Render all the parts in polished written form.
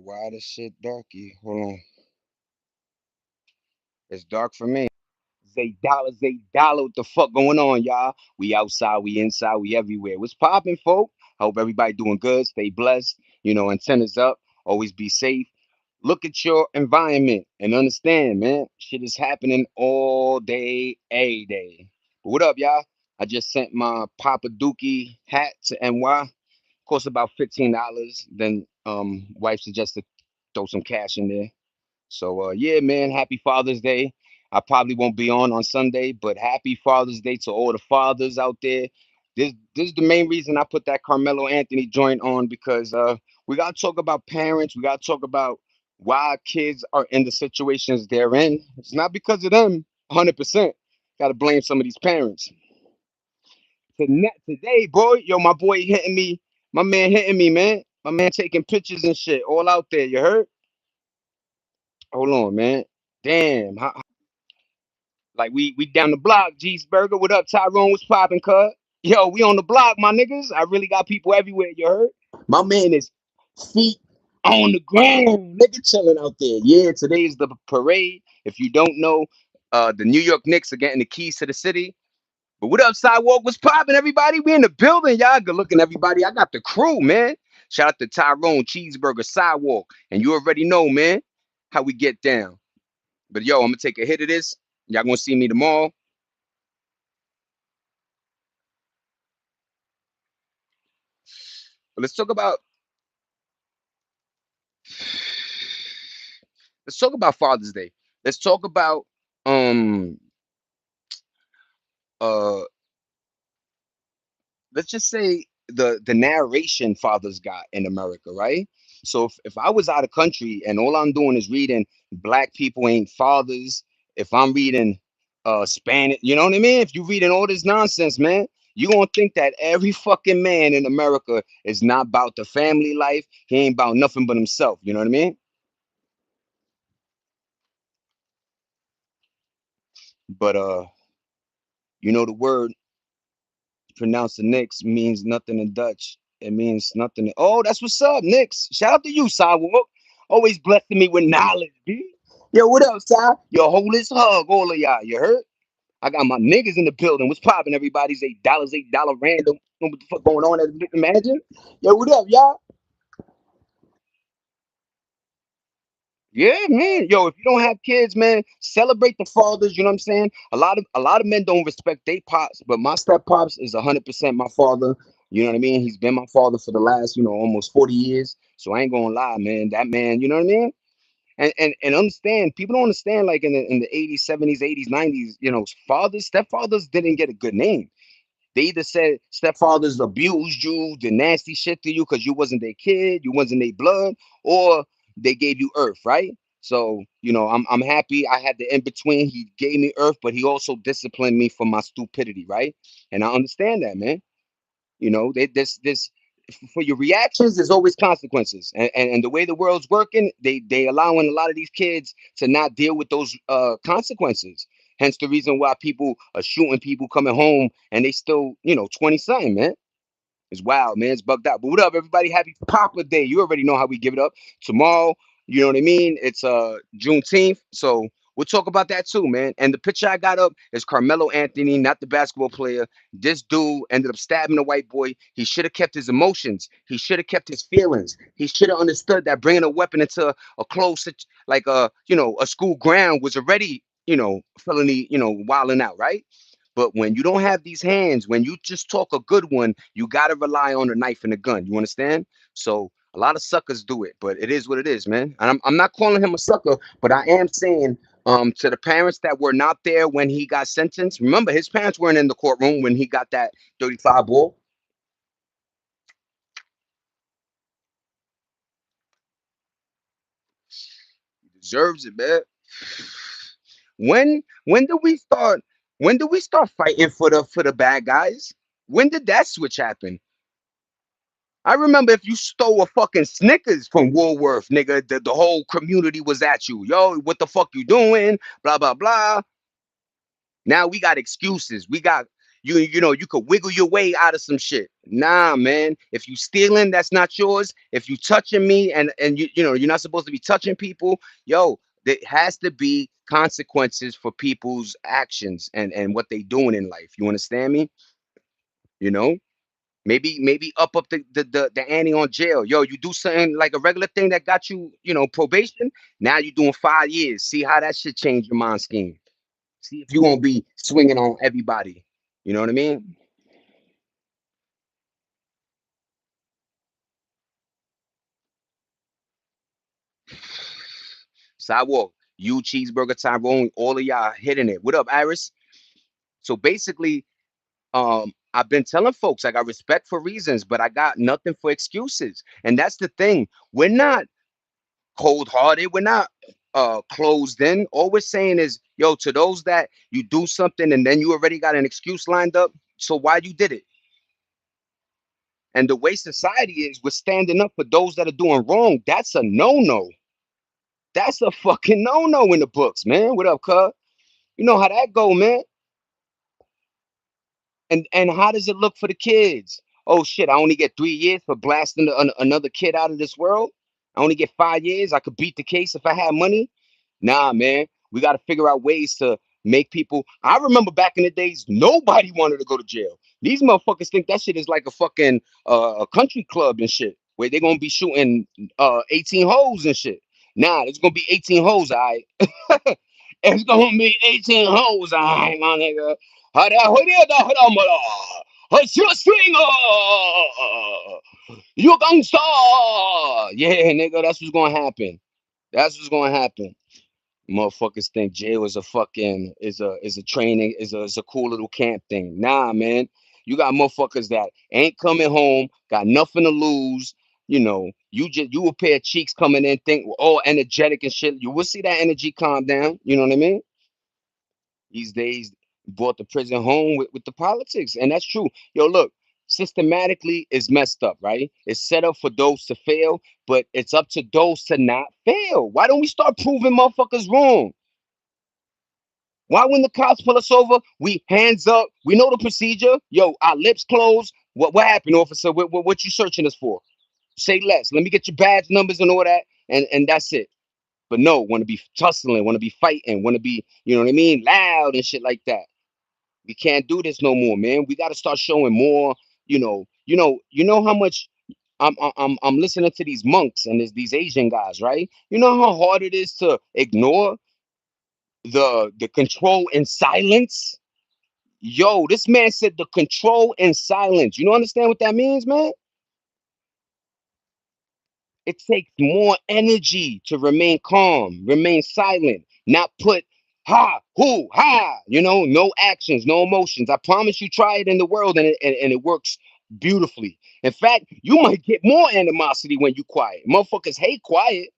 why this shit darky? Hold on. It's dark for me. Zay Dollar, what the fuck going on, y'all? We outside, we inside, we everywhere. What's poppin', folk? Hope everybody doing good. Stay blessed. Antennas up. Always be safe. Look at your environment and understand, man. Shit is happening all day, a day. But what up, y'all? I just sent my Papa Dookie hat to NY. Cost about $15. Then wife suggested throw some cash in there. So yeah, man, happy Father's Day. I probably won't be on Sunday, but happy Father's Day to all the fathers out there. This is the main reason I put that Carmelo Anthony joint on because we gotta talk about parents. We gotta talk about why kids are in the situations they're in. It's not because of them, 100%. Gotta blame some of these parents. Today, boy, yo, my boy hitting me, my man hitting me, man. My man taking pictures and shit all out there. You heard? Hold on, man. Damn, like we down the block, G's Burger. What up, Tyrone? What's poppin', cuz? Yo, we on the block, my niggas. I really got people everywhere, you heard? My man is feet on the ground, nigga chilling out there. Yeah, today is the parade. If you don't know, the New York Knicks are getting the keys to the city. But what up, Sidewalk? What's poppin', everybody? We in the building, y'all. Good looking, everybody. I got the crew, man. Shout out to Tyrone, Cheeseburger, Sidewalk. And you already know, man, how we get down. But yo, I'm gonna take a hit of this. Y'all gonna see me tomorrow. But let's talk about Father's Day. Let's talk about um uh let's just say the narration fathers got in America, right? So if I was out of country and all I'm doing is reading black people ain't fathers, if I'm reading Spanish, you know what I mean? If you reading all this nonsense, man, you gonna think that every fucking man in America is not about the family life. He ain't about nothing but himself. You know what I mean? But the word pronounced the Knicks means nothing in Dutch. It means nothing. Oh, that's what's up, Knicks. Shout out to you, Sidewalk. Always blessing me with knowledge, B. Yo, what up, Si? Yo, hold this hug, all of y'all. You heard? I got my niggas in the building. What's popping? Everybody's $8, random. Know what the fuck going on? Imagine. Yo, what up, y'all? Yeah, man. Yo, if you don't have kids, man, celebrate the fathers. You know what I'm saying? A lot of men don't respect their pops, but my step pops is 100% my father. You know what I mean? He's been my father for the last, almost 40 years. So I ain't gonna lie, man. That man, you know what I mean? And understand, people don't understand. Like in the 80s, 70s, 80s, 90s, fathers, stepfathers didn't get a good name. They either said stepfathers abused you, did nasty shit to you because you wasn't their kid, you wasn't their blood, or they gave you earth, right? So, I'm happy I had the in between. He gave me earth, but he also disciplined me for my stupidity, right? And I understand that, man. This for your reactions, there's always consequences, and the way the world's working, they allowing a lot of these kids to not deal with those consequences. Hence the reason why people are shooting people coming home and they still 20 something, man. It's wild, man. It's bugged out. But what up, everybody? Happy Papa Day. You already know how we give it up. Tomorrow, you know what I mean? It's Juneteenth. So we'll talk about that too, man. And the picture I got up is Carmelo Anthony, not the basketball player. This dude ended up stabbing a white boy. He should have kept his emotions. He should have kept his feelings. He should have understood that bringing a weapon into a like a school ground was already, felony, wilding out, right? But when you don't have these hands, when you just talk a good one, you got to rely on a knife and a gun. You understand? So a lot of suckers do it, but it is what it is, man. And I'm not calling him a sucker, but I am saying to the parents that were not there when he got sentenced. Remember, his parents weren't in the courtroom when he got that 35 ball. He deserves it, man. When do we start? When do we start fighting for the bad guys? When did that switch happen? I remember if you stole a fucking Snickers from Woolworth, nigga, the whole community was at you. Yo, what the fuck you doing? Blah, blah, blah. Now we got excuses. We got You could wiggle your way out of some shit. Nah, man. If you stealing, that's not yours. If you touching me and you're not supposed to be touching people, yo, there has to be consequences for people's actions and what they doing in life. You understand me? You know? Maybe up the ante on jail. Yo, you do something like a regular thing that got you, probation. Now you're doing 5 years. See how that shit change your mind scheme. See if you're gonna be swinging on everybody. You know what I mean? Sidewalk, you cheeseburger Tyrone, all of y'all hitting it. What up, Iris? So basically, I've been telling folks I got respect for reasons, but I got nothing for excuses. And that's the thing. We're not cold hearted. We're not closed in. All we're saying is, yo, to those that you do something and then you already got an excuse lined up. So why you did it? And the way society is, we're standing up for those that are doing wrong. That's a no-no. That's a fucking no-no in the books, man. What up, cuz? You know how that go, man. And how does it look for the kids? Oh shit, I only get 3 years for blasting another kid out of this world. I only get 5 years. I could beat the case if I had money. Nah, man, we got to figure out ways to make people. I remember back in the days, nobody wanted to go to jail. These motherfuckers think that shit is like a fucking a country club and shit, where they're gonna be shooting 18 holes and shit. Nah, it's gonna be 18 holes, all right. It's gonna be 18 holes, all right, my nigga. You gangsta. Yeah, nigga, that's what's gonna happen. That's what's gonna happen. Motherfuckers think jail is a fucking is a training is a cool little camp thing. Nah, man. You got motherfuckers that ain't coming home, got nothing to lose. You will pair of cheeks coming in, think all energetic and shit. You will see that energy calm down. You know what I mean? These days brought the prison home with the politics. And that's true. Yo, look, systematically is messed up, right? It's set up for those to fail, but it's up to those to not fail. Why don't we start proving motherfuckers wrong? Why when the cops pull us over, we hands up, we know the procedure. Yo, our lips closed. What happened, officer? What you searching us for? Say less. Let me get your badge numbers and all that, and that's it. But no, want to be tussling, want to be fighting, want to be, you know what I mean, loud and shit like that. We can't do this no more, man. We got to start showing more. How much I'm listening to these monks and there's these Asian guys, right? You know how hard it is to ignore the control and silence. Yo, this man said the control and silence. You don't understand what that means, man? It takes more energy to remain calm, remain silent, not put ha, who, ha, no actions, no emotions. I promise you, try it in the world and it works beautifully. In fact, you might get more animosity when you quiet. Motherfuckers hate quiet.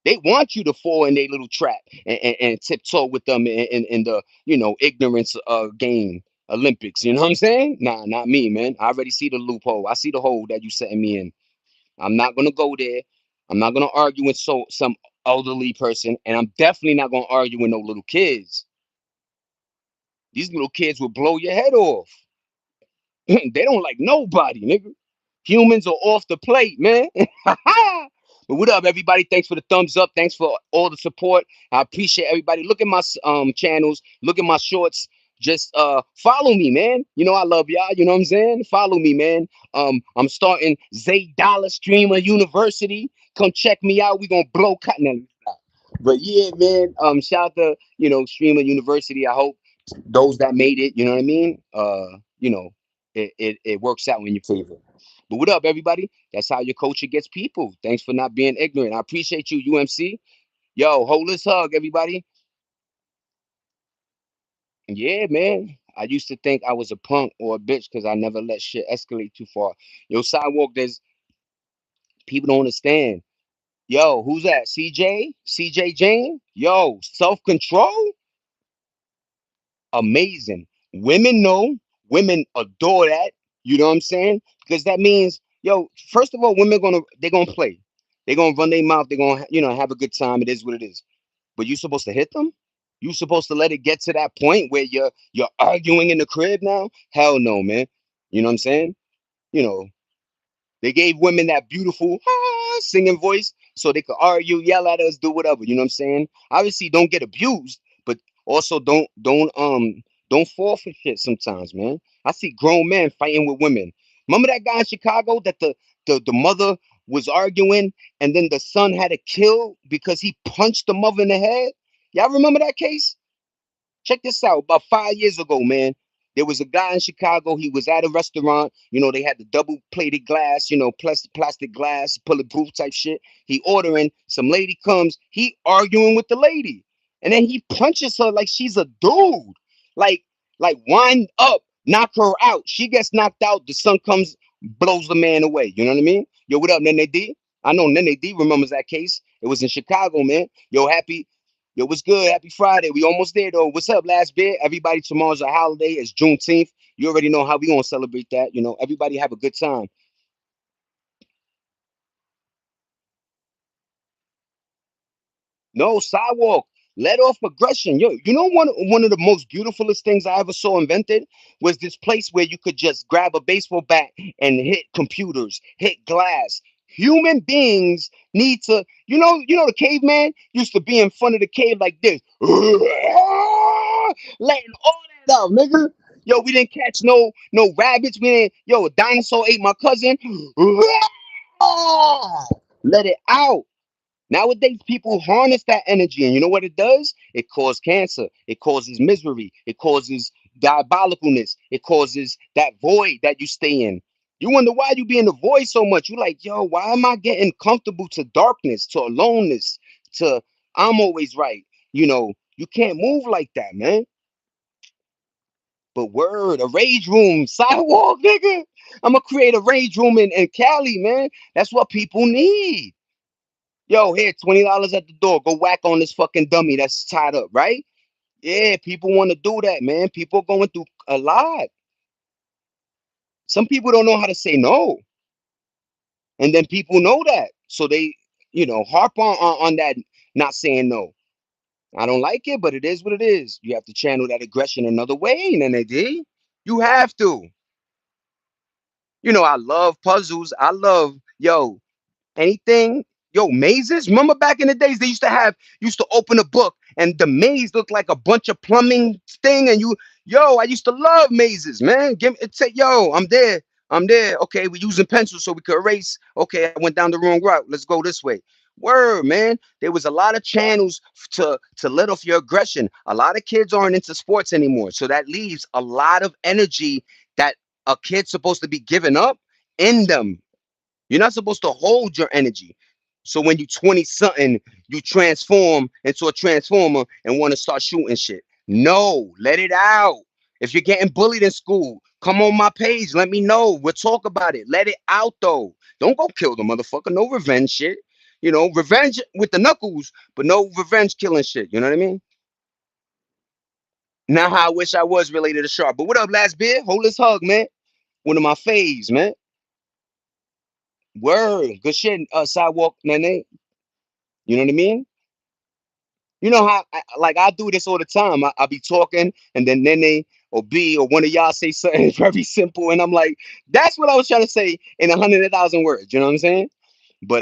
They want you to fall in their little trap and tiptoe with them in the, ignorance game Olympics. You know what I'm saying? Nah, not me, man. I already see the loophole. I see the hole that you setting me in. I'm not gonna go there. I'm not gonna argue with some elderly person, and I'm definitely not gonna argue with no little kids. These little kids will blow your head off. They don't like nobody, nigga. Humans are off the plate, man. But what up, everybody? Thanks for the thumbs up. Thanks for all the support. I appreciate everybody. Look at my channels. Look at my shorts. Just follow me, man. You know I love y'all. You know what I'm saying? Follow me, man. I'm starting Zay Dollar Streamer University. Come check me out. We gonna blow cotton. But yeah, man. Shout out to Streamer University. I hope those that made it. You know what I mean? It works out in your favor. But what up, everybody? That's how your culture gets people. Thanks for not being ignorant. I appreciate you, UMC. Yo, hold this hug, everybody. Yeah, man. I used to think I was a punk or a bitch because I never let shit escalate too far. Yo, sidewalk, there's people don't understand. Yo, who's that? CJ? CJ Jane? Yo, self-control? Amazing. Women know, women adore that. You know what I'm saying? Because that means, yo, first of all, women they're gonna play. They're gonna run their mouth, they're gonna have a good time. It is what it is. But you're supposed to hit them? You supposed to let it get to that point where you're arguing in the crib now? Hell no, man. You know what I'm saying? You know, they gave women that beautiful singing voice so they could argue, yell at us, do whatever. You know what I'm saying? Obviously, don't get abused, but also don't fall for shit sometimes, man. I see grown men fighting with women. Remember that guy in Chicago that the mother was arguing and then the son had to kill because he punched the mother in the head? Y'all remember that case? Check this out. About 5 years ago, man, there was a guy in Chicago. He was at a restaurant. You know, they had the double plated glass, plastic glass, bulletproof type shit. He ordering. Some lady comes. He arguing with the lady. And then he punches her like she's a dude. Like, like wind up, knock her out. She gets knocked out. The son comes, blows the man away. You know what I mean? Yo, what up, Nene D? I know Nene D remembers that case. It was in Chicago, man. Yo, Yo, what's good? Happy Friday. We almost there though. What's up, last bit? Everybody, tomorrow's a holiday. It's Juneteenth. You already know how we gonna celebrate that. You know, everybody have a good time. No sidewalk. Let off aggression. Yo, you know one of the most beautifulest things I ever saw invented was this place where you could just grab a baseball bat and hit computers, hit glass. Human beings need to, the caveman used to be in front of the cave like this, letting all that out, nigga. Yo, we didn't catch no rabbits. We didn't. Yo, a dinosaur ate my cousin. Let it out. Nowadays, people harness that energy, and you know what it does? It causes cancer. It causes misery. It causes diabolicalness. It causes that void that you stay in. You wonder why you be in the void so much. You like, yo, why am I getting comfortable to darkness, to aloneness, to I'm always right? You can't move like that, man. But word, a rage room, sidewalk, nigga. I'm gonna create a rage room in Cali, man. That's what people need. Yo, here, $20 at the door. Go whack on this fucking dummy that's tied up, right? Yeah, people want to do that, man. People going through a lot. Some people don't know how to say no. And then people know that. So they, harp on that not saying no. I don't like it, but it is what it is. You have to channel that aggression another way, and then they did. You have to. I love puzzles. I love, yo, anything. Yo, mazes. Remember back in the days they used to open a book and the maze looked like a bunch of plumbing thing, and I used to love mazes, man. Give me say, yo, I'm there. I'm there. Okay, we're using pencils so we could erase. Okay, I went down the wrong route. Let's go this way. Word, man. There was a lot of channels to let off your aggression. A lot of kids aren't into sports anymore, so that leaves a lot of energy that a kid's supposed to be giving up in them. You're not supposed to hold your energy. So when you 20 something, you transform into a transformer and want to start shooting shit. No, let it out. If you're getting bullied in school, come on my page. Let me know. We'll talk about it. Let it out though. Don't go kill the motherfucker. No revenge shit. Revenge with the knuckles, but no revenge killing shit. You know what I mean? Now how I wish I was related to Sharp. But what up, last beer? Hold this hug, man. One of my faves, man. Word. Good shit, sidewalk, nene. You know what I mean? You know how like I do this all the time. I be talking and then Nene or B or one of y'all say something very simple and I'm like, that's what I was trying to say in 100,000 words. You know what I'm saying? But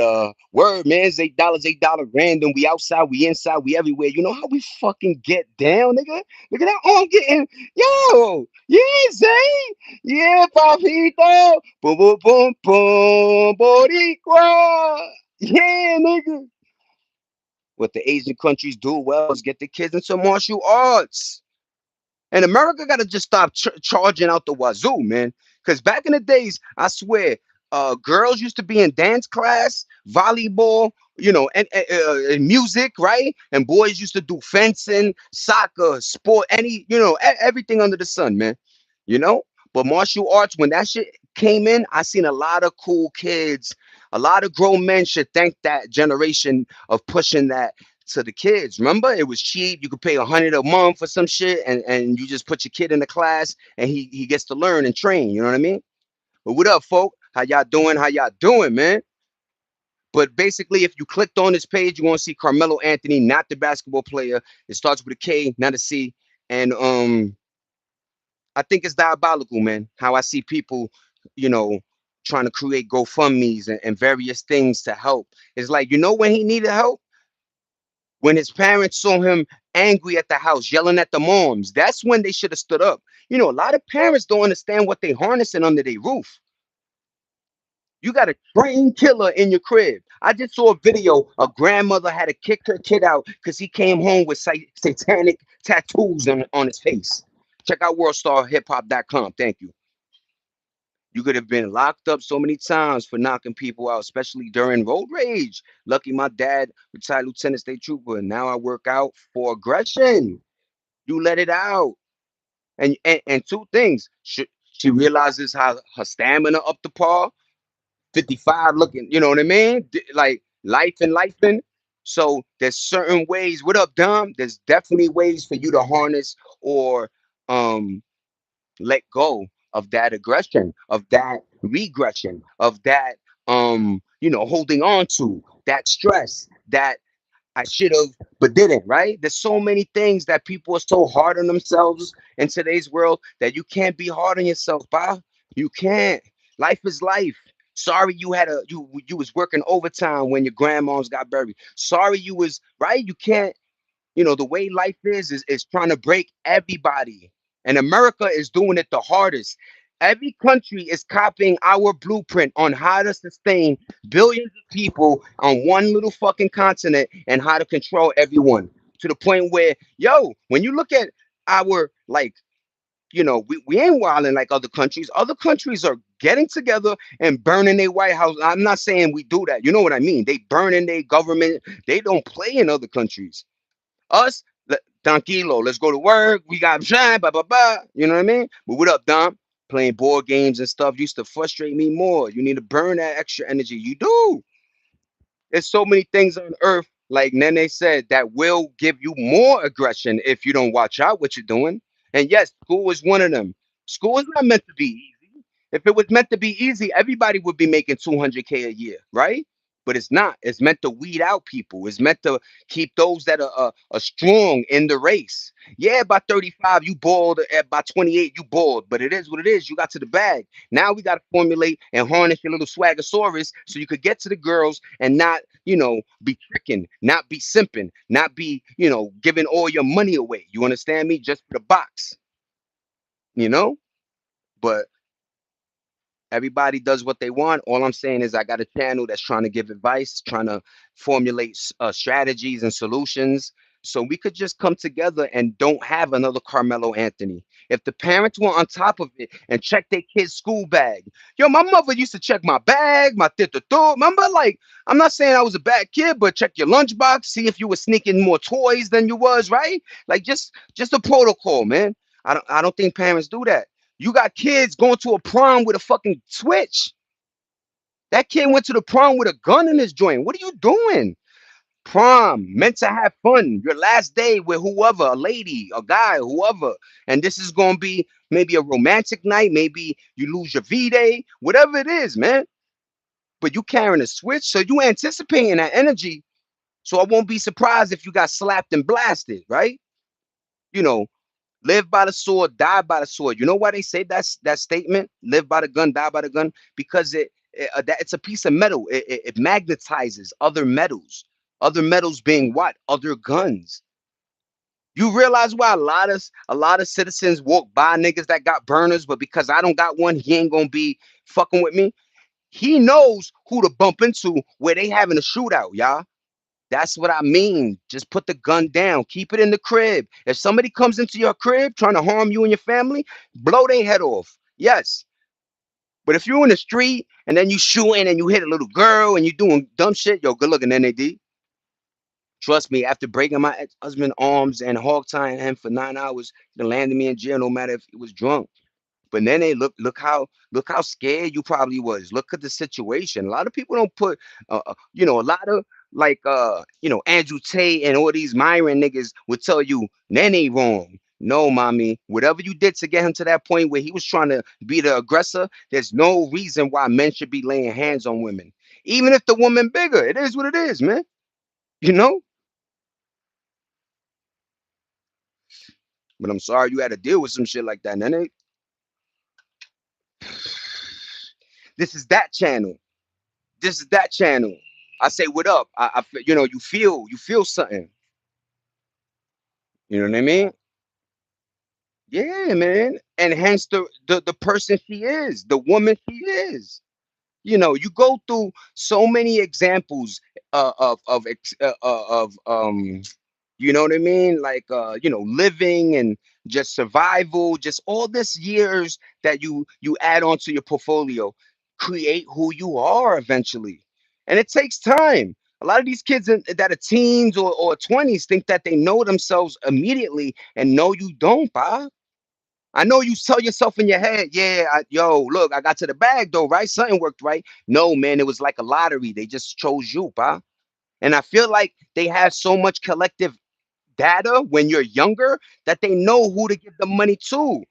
word, man, it's $8 random. We outside, we inside, we everywhere. You know how we fucking get down, nigga? Look at that arm getting, yo, yeah, Zay, yeah, papito, boom, boom, boom, boom, boricua, yeah, nigga. What the Asian countries do well is get the kids into martial arts. And America got to just stop charging out the wazoo, man. Because back in the days, I swear, girls used to be in dance class, volleyball, and music, right? And boys used to do fencing, soccer, sport, everything under the sun, man. You know? But martial arts, when that shit came in, I seen a lot of cool kids. A lot of grown men should thank that generation of pushing that to the kids. Remember, it was cheap. You could pay 100 a month for some shit, and you just put your kid in the class, and he gets to learn and train. You know what I mean? But what up, folk? How y'all doing? How y'all doing, man? But basically, if you clicked on this page, you want to see Carmelo Anthony, not the basketball player. It starts with a K, not a C. And I think it's diabolical, man. How I see people, you know, trying to create GoFundMe's and various things to help. It's like, when he needed help? When his parents saw him angry at the house, yelling at the moms. That's when they should have stood up. A lot of parents don't understand what they harnessing under their roof. You got a trained killer in your crib. I just saw a video. A grandmother had to kick her kid out because he came home with satanic tattoos on his face. Check out worldstarhiphop.com. Thank you. You could have been locked up so many times for knocking people out, especially during road rage. Lucky my dad, retired lieutenant state trooper. Now I work out for aggression. You let it out. And two things. She realizes how her stamina up to par. 55 looking, you know what I mean? Like life and. So there's certain ways. What up, Dom? There's definitely ways for you to harness or um let go of that aggression, of that regression, of that holding on to that stress, that I should have but didn't, right? There's so many things that people are so hard on themselves in today's world that you can't be hard on yourself, pa. You can't. Life is life. Sorry you had you was working overtime when your grandmoms got buried. Sorry you was right. You can't, the way life is trying to break everybody. And America is doing it the hardest. Every country is copying our blueprint on how to sustain billions of people on one little fucking continent and how to control everyone. To the point where, yo, when you look at our, like, we ain't wilding like other countries. Other countries are getting together and burning their White House. I'm not saying we do that. You know what I mean? They burning their government. They don't play in other countries. Us, tranquilo, let's go to work. We got shine, blah, blah, blah. You know what I mean? But what up, Dom? Playing board games and stuff used to frustrate me more. You need to burn that extra energy. You do. There's so many things on earth, like Nene said, that will give you more aggression if you don't watch out what you're doing. And yes, school is one of them. School is not meant to be easy. If it was meant to be easy, everybody would be making 200K a year, right? But it's not. It's meant to weed out people. It's meant to keep those that are strong in the race. Yeah, by 35 you bald. By 28 you bald. But it is what it is. You got to the bag. Now we got to formulate and harness your little swaggosaurus so you could get to the girls and not, be tricking, not be simping, not be, giving all your money away. You understand me? Just for the box, you know? But everybody does what they want. All I'm saying is I got a channel that's trying to give advice, trying to formulate strategies and solutions so we could just come together and don't have another Carmelo Anthony. If the parents were on top of it and check their kid's school bag. Yo, my mother used to check my bag, my tito. Remember, like, I'm not saying I was a bad kid, but check your lunchbox, see if you were sneaking more toys than you was, right? Like just a protocol, man. I don't think parents do that. You got kids going to a prom with a fucking switch. That kid went to the prom with a gun in his joint. What are you doing? Prom, meant to have fun. Your last day with whoever, a lady, a guy, whoever. And this is going to be maybe a romantic night. Maybe you lose your V-Day, whatever it is, man. But you carrying a switch, so you anticipating that energy. So I won't be surprised if you got slapped and blasted, right? You know, live by the sword, die by the sword. You know why they say that statement? Live by the gun, die by the gun, because it's a piece of metal. It magnetizes other metals. Other metals being what? Other guns. You realize why a lot of citizens walk by niggas that got burners, but because I don't got one, he ain't gonna be fucking with me. He knows who to bump into where they having a shootout, y'all. That's what I mean. Just put the gun down. Keep it in the crib. If somebody comes into your crib trying to harm you and your family, blow their head off. Yes. But if you're in the street and then you shooting and you hit a little girl and you doing dumb shit, yo, good looking NAD. Trust me, after breaking my ex-husband's arms and hog tying him for 9 hours, they landed me in jail no matter if he was drunk. But then they look how scared you probably was. Look at the situation. A lot of people don't put a lot of like Andrew Tate and all these Myron niggas would tell you Nene wrong. No, mommy, whatever you did to get him to that point where he was trying to be the aggressor, there's no reason why men should be laying hands on women. Even if the woman bigger, it is what it is, man. You know. But I'm sorry you had to deal with some shit like that, nene. This is that channel. This is that channel. I say what up. You know, you feel something. You know what I mean? Yeah, man. And hence the person she is, the woman she is. You know, you go through so many examples of you know what I mean, like you know, living and just survival, just all this years that you add onto your portfolio create who you are eventually. And it takes time. A lot of these kids that are teens or 20s think that they know themselves immediately, and no you don't, Bob. I know you tell yourself in your head, yeah, yo, look, I got to the bag though, right? Something worked right. No, man, it was like a lottery. They just chose you, pa. And I feel like they have so much collective data when you're younger that they know who to give the money to.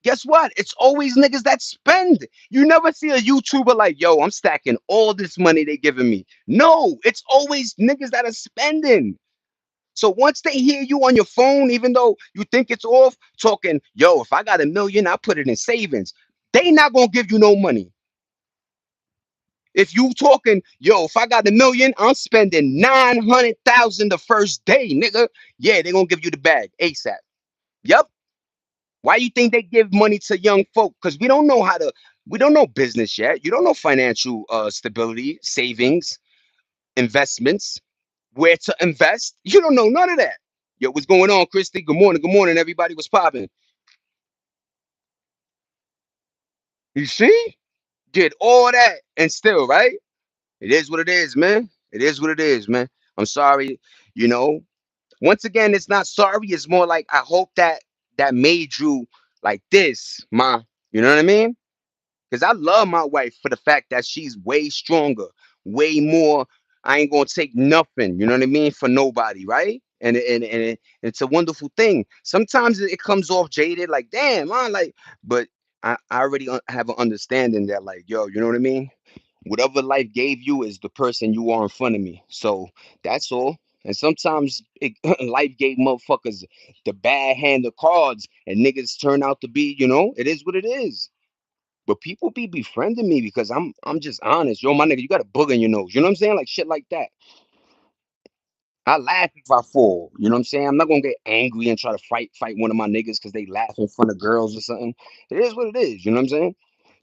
Guess what? It's always niggas that spend. You never see a YouTuber like, yo, I'm stacking all this money they giving me. No, it's always niggas that are spending. So once they hear you on your phone, even though you think it's off, talking, yo, if I got a million, I put it in savings. They not gonna give you no money. If you talking, yo, if I got a million, I'm spending 900,000 the first day, nigga. Yeah, they gonna give you the bag ASAP. Yep. Why you think they give money to young folk? Because we don't know business yet. You don't know financial stability, savings, investments, where to invest. You don't know none of that. Yo, what's going on, Christy? Good morning, everybody. Was popping? You see? Did all that and still, right? It is what it is, man. It is what it is, man. I'm sorry. You know, once again, it's not sorry. It's more like I hope that that made you like this, ma. You know what I mean? Because I love my wife for the fact that she's way stronger, way more. I ain't gonna take nothing, you know what I mean, for nobody, right? It's a wonderful thing. Sometimes it comes off jaded, like damn, man, like, but I already have an understanding that, like, yo, you know what I mean. Whatever life gave you is the person you are in front of me. So that's all. And sometimes life gave motherfuckers the bad hand of cards, and niggas turn out to be, you know, it is what it is. But people be befriending me because I'm just honest. Yo, my nigga, you got a booger in your nose. You know what I'm saying? Like shit like that. I laugh if I fall. You know what I'm saying? I'm not gonna get angry and try to fight one of my niggas because they laugh in front of girls or something. It is what it is. You know what I'm saying?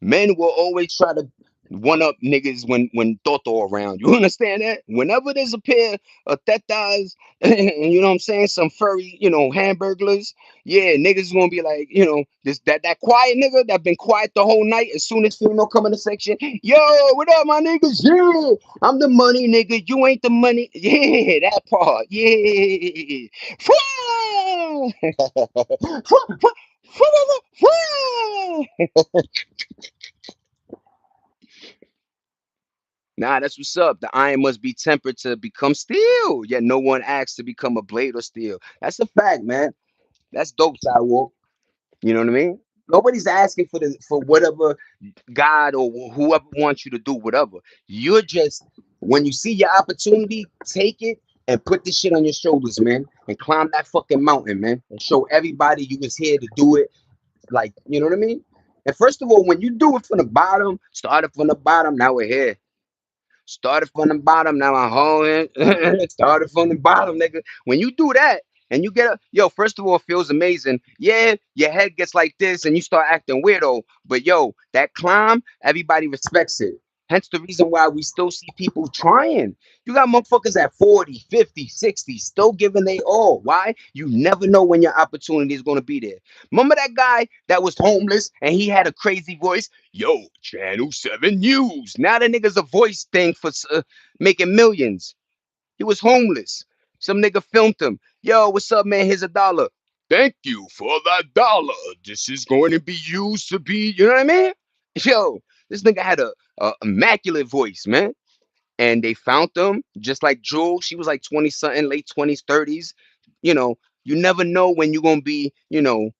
Men will always try to one up niggas when Toto around. You understand that? Whenever there's a pair of tetas and you know what I'm saying, some furry, you know, hamburglers, yeah, niggas is gonna be like, you know, this that quiet nigga that been quiet the whole night. As soon as female come in the section, yo, what up, my niggas? Yeah, I'm the money nigga. You ain't the money. Yeah, that part. Yeah. Nah, that's what's up. The iron must be tempered to become steel. Yet no one asks to become a blade or steel. That's a fact, man. That's dope, Sidewalk. You know what I mean? Nobody's asking for whatever God or whoever wants you to do, whatever. You're just when you see your opportunity, take it and put this shit on your shoulders, man, and climb that fucking mountain, man, and show everybody you was here to do it. Like, you know what I mean? And first of all, when you do it from the bottom, start it from the bottom. Now we're here. Started from the bottom, now I'm home. Started from the bottom, nigga. When you do that and you get a yo, first of all, it feels amazing. Yeah, your head gets like this and you start acting weirdo. But yo, that climb, everybody respects it. Hence the reason why we still see people trying. You got motherfuckers at 40, 50, 60, still giving they all. Why? You never know when your opportunity is going to be there. Remember that guy that was homeless and he had a crazy voice? Yo, Channel 7 News. Now the nigga's a voice thing for making millions. He was homeless. Some nigga filmed him. Yo, what's up, man? Here's $1. Thank you for that dollar. This is going to be used to be, you know what I mean? Yo, this nigga had a immaculate voice, man. And they found them just like Jewel. She was like 20 something, late 20s, 30s. You know, you never know when you're going to be, you know,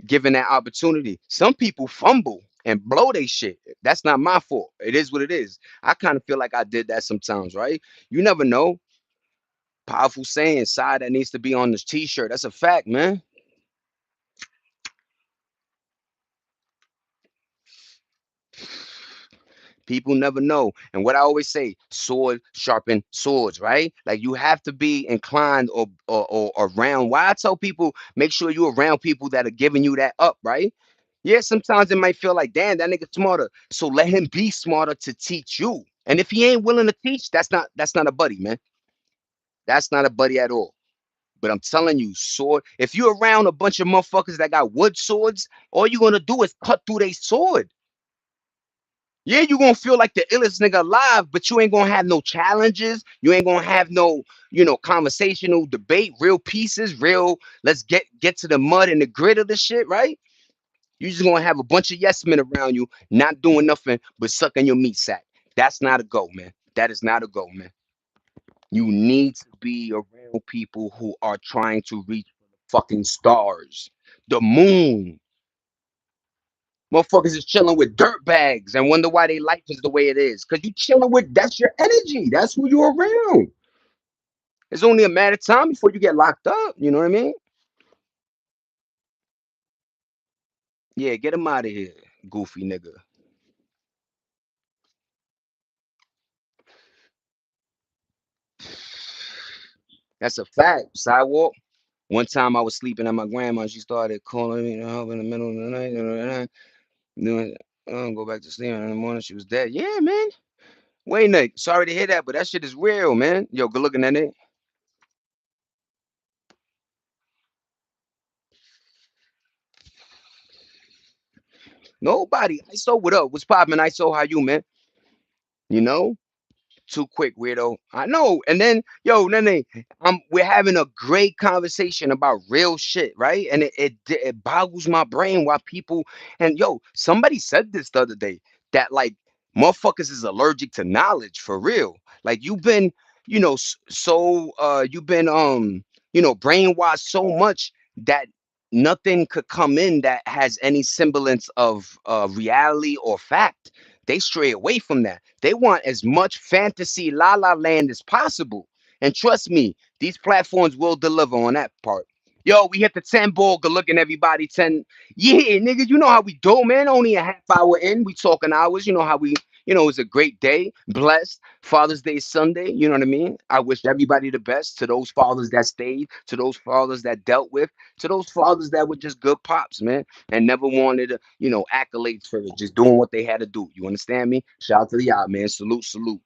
given that opportunity. Some people fumble. and blow they shit. That's not my fault. It is what it is. I kind of feel like I did that sometimes, right? You never know. Powerful saying, side that needs to be on this t-shirt. That's a fact, man. People never know. And what I always say, sword sharpen swords, right? Like you have to be inclined or around. Why I tell people, make sure you're around people that are giving you that up, right? Yeah, sometimes it might feel like, damn, that nigga smarter. So let him be smarter to teach you. And if he ain't willing to teach, that's not a buddy, man. That's not a buddy at all. But I'm telling you, sword. If you're around a bunch of motherfuckers that got wood swords, all you're gonna do is cut through their sword. Yeah, you gonna feel like the illest nigga alive, but you ain't gonna have no challenges. You ain't gonna have no, conversational debate, real pieces, real. Let's get to the mud and the grit of the shit, right? You just gonna have a bunch of yes men around you, not doing nothing but sucking your meat sack. That's not a go, man. That is not a go, man. You need to be around people who are trying to reach for the fucking stars, the moon. Motherfuckers is chilling with dirt bags and wonder why their life is the way it is. Cause you chilling with that's your energy. That's who you're around. It's only a matter of time before you get locked up. You know what I mean? Yeah, get him out of here, goofy nigga. That's a fact. Sidewalk. One time I was sleeping at my grandma. She started calling me in the middle of the night. Then go back to sleep. And in the morning, she was dead. Yeah, man. Wait, Nick. Sorry to hear that, but that shit is real, man. Yo, good looking at it. Nobody. ISO, what up? What's poppin'? ISO, how you, man? You know? Too quick, weirdo. I know. And then, yo, Nene, we're having a great conversation about real shit, right? And it boggles my brain why people and yo, somebody said this the other day that like motherfuckers is allergic to knowledge for real. Like you've been, you've been brainwashed so much that nothing could come in that has any semblance of reality or fact. They stray away from that. They want as much fantasy la la land as possible. And trust me, these platforms will deliver on that part. Yo, we hit the 10 ball. Good looking, everybody. 10. Yeah, nigga, you know how we do, man. Only a half hour in. We talking hours. You know how we, it's a great day. Blessed. Father's Day Sunday. You know what I mean? I wish everybody the best. To those fathers that stayed, to those fathers that dealt with, to those fathers that were just good pops, man, and never wanted, accolades for it, just doing what they had to do. You understand me? Shout out to the y'all, man. Salute, salute.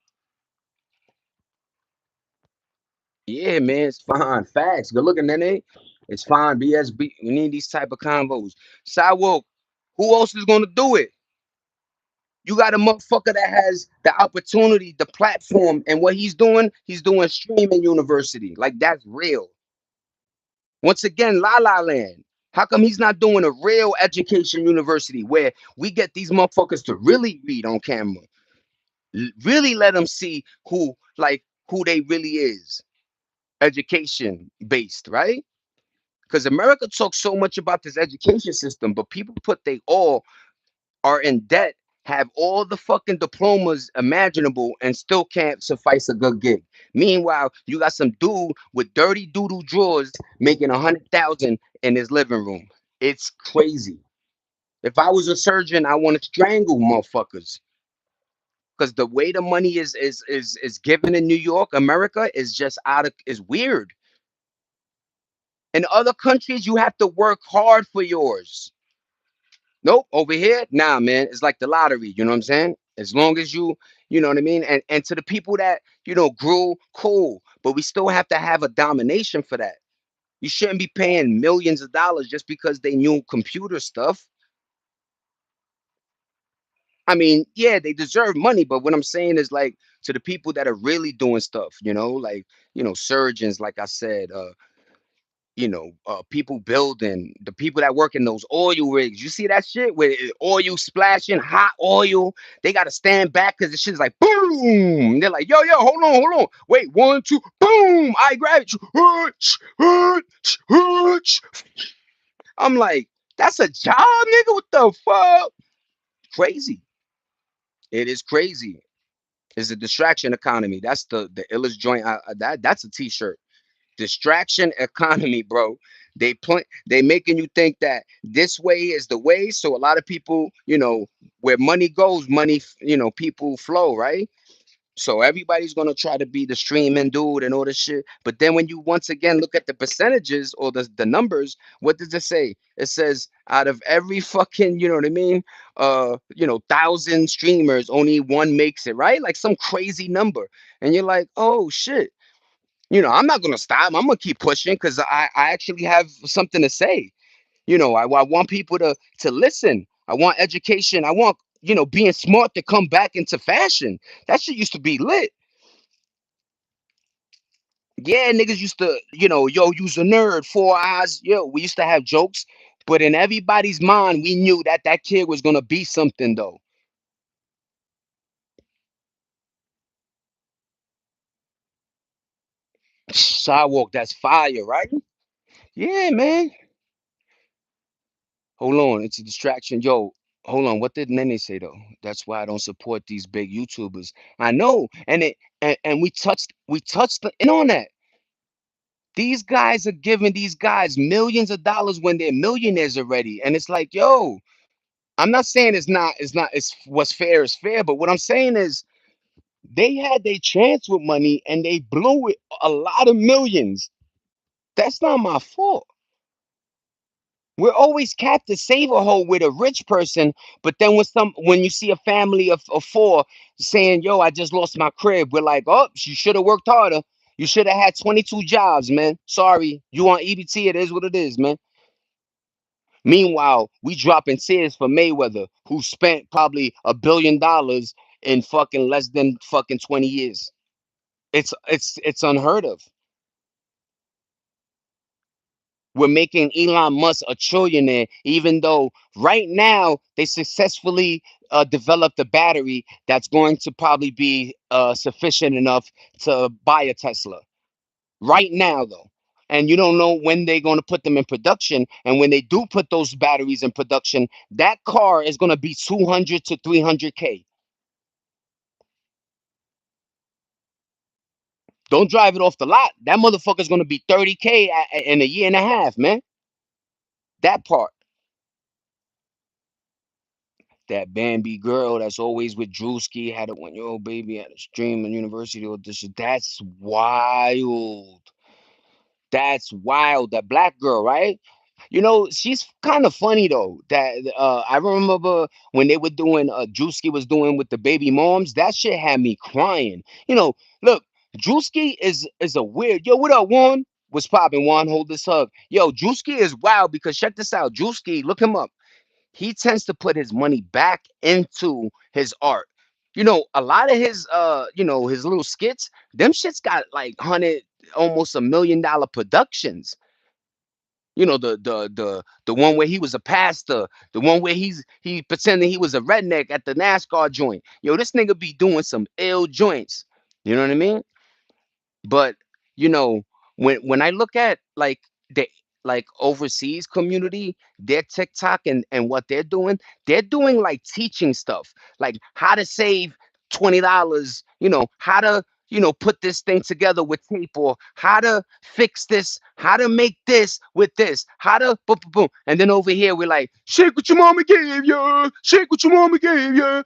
Yeah, man, it's fine. Facts. Good looking, Nene. It's fine. BSB. We need these type of convos. Sidewalk. Who else is gonna do it? You got a motherfucker that has the opportunity, the platform, and what he's doing streaming university. Like that's real. Once again, La La Land. How come he's not doing a real education university where we get these motherfuckers to really read on camera, really let them see who they really is, education based, right? Because America talks so much about this education system, but people put they all are in debt, have all the fucking diplomas imaginable, and still can't suffice a good gig. Meanwhile, you got some dude with dirty doodle drawers making 100,000 in his living room. It's crazy. If I was a surgeon, I want to strangle motherfuckers. Because the way the money is given in New York, America is just is weird. In other countries, you have to work hard for yours. Nope, over here, nah, man. It's like the lottery. You know what I'm saying? As long as you know what I mean. And to the people that grew, cool. But we still have to have a domination for that. You shouldn't be paying millions of dollars just because they knew computer stuff. I mean, yeah, they deserve money, but what I'm saying is like to the people that are really doing stuff, like surgeons, like I said, people building, the people that work in those oil rigs. You see that shit with oil splashing, hot oil. They got to stand back because the shit's like boom. They're like, yo, hold on. Wait, one, two, boom. I grab it. I'm like, that's a job, nigga. What the fuck? crazy. It is crazy. It's a distraction economy. That's the illest joint. That's a t-shirt. Distraction economy, bro. They making you think that this way is the way. So a lot of people, where money goes, people flow, right? So everybody's gonna try to be the streaming dude and all this shit. But then when you once again look at the percentages or the numbers, what does it say? It says out of every fucking, you know what I mean? 1,000 streamers, only one makes it, right? Like some crazy number. And you're like, oh shit. I'm not gonna stop. I'm gonna keep pushing because I actually have something to say. I want people to listen. I want education. I want being smart to come back into fashion. That shit used to be lit. Yeah, niggas used to, yo, you's a nerd, 4 eyes. Yo, we used to have jokes, but in everybody's mind, we knew that that kid was gonna be something though. Sidewalk, that's fire, right? Yeah, man. Hold on, it's a distraction. Yo, hold on. What did Nene say though? That's why I don't support these big YouTubers. I know, and we touched in on that. These guys are giving these guys millions of dollars when they're millionaires already, and it's like, yo, I'm not saying it's what's fair is fair, but what I'm saying is they had their chance with money and they blew it a lot of millions. That's not my fault. We're always cat to save a hole with a rich person, but then when you see a family of four saying, "Yo, I just lost my crib," we're like, "Oh, you should have worked harder. You should have had 22 jobs, man. Sorry, you on EBT. It is what it is, man." Meanwhile, we dropping tears for Mayweather, who spent probably $1 billion in fucking less than fucking 20 years. It's unheard of. We're making Elon Musk a trillionaire, even though right now they successfully developed a battery that's going to probably be sufficient enough to buy a Tesla. Right now, though. And you don't know when they're going to put them in production. And when they do put those batteries in production, that car is going to be 200 to 300K. Don't drive it off the lot. That motherfucker's going to be 30K in a year and a half, man. That part. That Bambi girl that's always with Drewski had a 1-year-old baby at a stream in university audition. That's wild. That's wild. That black girl, right? She's kind of funny though. That I remember when they were doing Drewski was doing with the baby moms. That shit had me crying. Look, Drewski is a weird. Yo, what up, Juan? What's popping, Juan? Hold this hug. Yo, Drewski is wild because check this out. Drewski, look him up. He tends to put his money back into his art. A lot of his little skits, them shits got like 100, almost $1 million productions. The one where he was a pastor, the one where he pretending he was a redneck at the NASCAR joint. Yo, this nigga be doing some ill joints. You know what I mean? But you know, when I look at like the overseas community, their TikTok and what they're doing like teaching stuff, like how to save $20, how to put this thing together with tape, or how to fix this, how to make this with this, how to boom, boom, boom. And then over here we're like, shake what your mama gave you, shake what your mama gave you.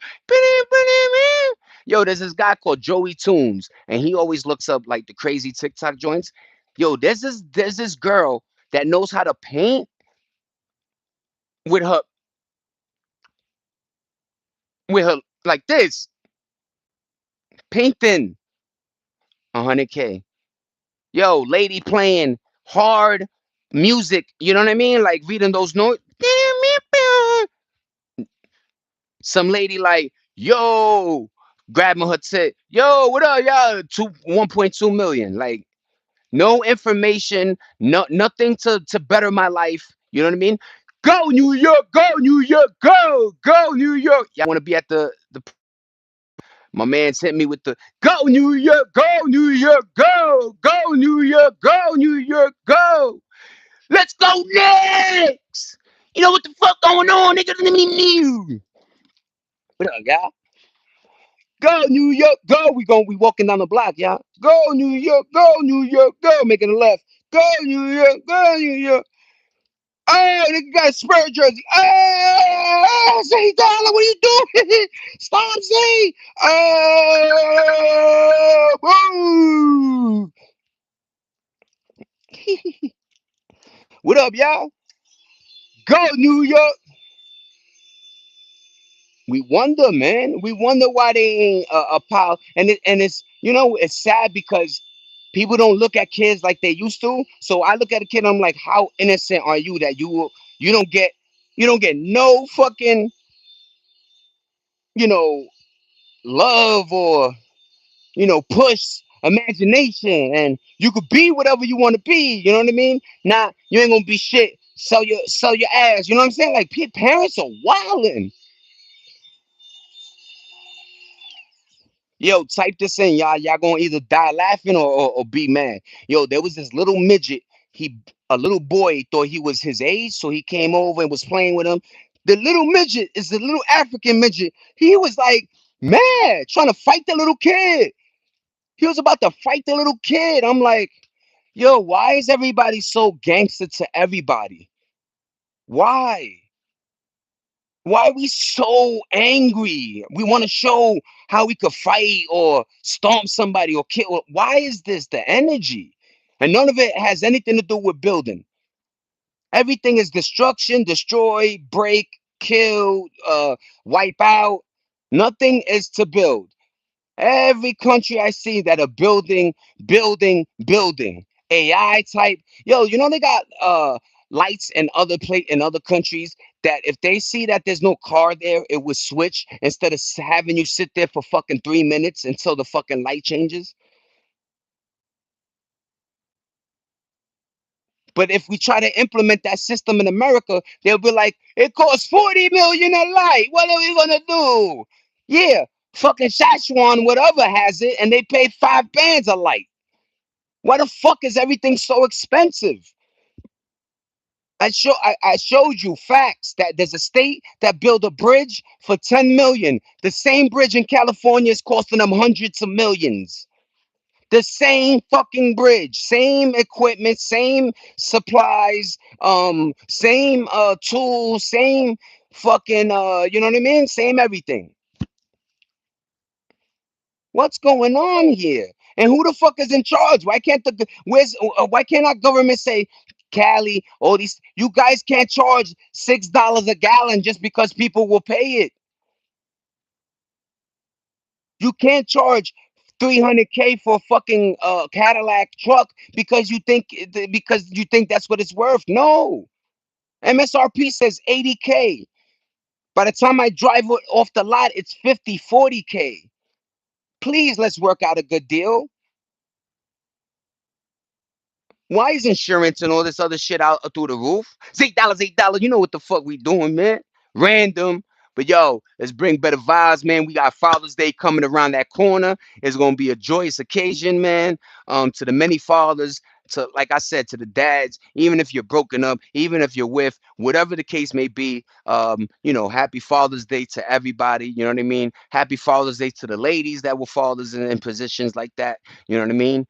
Yo, there's this guy called Joey Tunes, and he always looks up like the crazy TikTok joints. Yo, there's this girl that knows how to paint with her like this, painting 100K. Yo, lady playing hard music. You know what I mean? Like reading those notes. Some lady like, yo, grabbing her tit. Yo, what up, y'all? 1.2 million. Like no information, nothing to better my life. You know what I mean? Go New York, go New York, go New York. Yeah, I want to be at the. My man's hit me with the go New York, go New York, go New York, go New York, go. Let's go next. You know what the fuck going on, nigga? What up, y'all? Go New York, go. We walking down the block, y'all. Go New York, go New York, go. Making a left. Go New York, go New York. Oh, nigga got a Spur jersey. Oh, Zay Dollar, what are you doing? Stop, Zay. Oh, boo. What up, y'all? Go New York. We wonder, man. We wonder why they ain't a pile. And it's it's sad because people don't look at kids like they used to. So I look at a kid, and I'm like, how innocent are you that you don't get no fucking you know love or push imagination, and you could be whatever you want to be. You know what I mean? Nah, you ain't gonna be shit. Sell your ass. You know what I'm saying? Like parents are wilding. Yo, type this in, y'all. Y'all gonna either die laughing or be mad. Yo, there was this little midget. A little boy thought he was his age, so he came over and was playing with him. The little midget is the little African midget. He was like mad, trying to fight the little kid. He was about to fight the little kid. I'm like, yo, why is everybody so gangster to everybody? Why? Why are we so angry? We want to show how we could fight or stomp somebody or kill. Why is this the energy? And none of it has anything to do with building. Everything is destruction, destroy, break, kill, wipe out. Nothing is to build. Every country I see that are building, building, building. AI type. Yo, they got lights in other countries that if they see that there's no car there, it would switch instead of having you sit there for fucking 3 minutes until the fucking light changes. But if we try to implement that system in America, they'll be like, it costs 40 million a light. What are we gonna do? Yeah, fucking Szechuan, whatever has it, and they pay 5 bands a light. Why the fuck is everything so expensive? I showed you facts that there's a state that built a bridge for 10 million. The same bridge in California is costing them hundreds of millions. The same fucking bridge, same equipment, same supplies, same tools, same fucking you know what I mean? Same everything. What's going on here? And who the fuck is in charge? Why can't our government say, Cali, all these you guys can't charge $6 a gallon just because people will pay it. You can't charge 300K for a fucking Cadillac truck because you think that's what it's worth. No. MSRP says 80K. By the time I drive it off the lot, it's 50, 40K. Please, let's work out a good deal. Why is insurance and all this other shit out through the roof? $8, $8. You know what the fuck we doing, man? Random. But yo, let's bring better vibes, man. We got Father's Day coming around that corner. It's gonna be a joyous occasion, man. To the many fathers, to like I said, to the dads, even if you're broken up, even if you're with, whatever the case may be, happy Father's Day to everybody. You know what I mean? Happy Father's Day to the ladies that were fathers in positions like that. You know what I mean?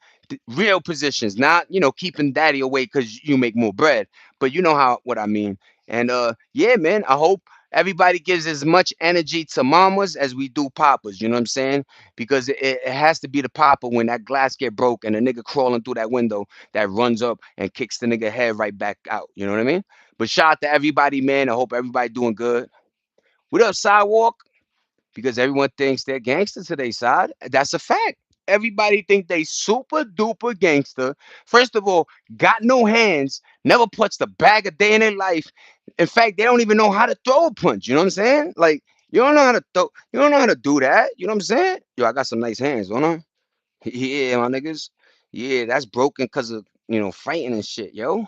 Real positions, not keeping daddy away because you make more bread, but you know how what I mean. And yeah, man, I hope everybody gives as much energy to mamas as we do papas. You know what I'm saying? Because it has to be the papa when that glass get broke and a nigga crawling through that window that runs up and kicks the nigga head right back out. You know what I mean? But shout out to everybody, man. I hope everybody doing good. What up, sidewalk? Because everyone thinks they're gangsters to their side. That's a fact. Everybody think they super duper gangster. First of all, got no hands, never punched a bag a day in their life. In fact, they don't even know how to throw a punch. You know what I'm saying? Like you don't know how to throw. You don't know how to do that. You know what I'm saying? Yo, I got some nice hands, don't I? Yeah, my niggas. Yeah, that's broken because of fighting and shit, yo.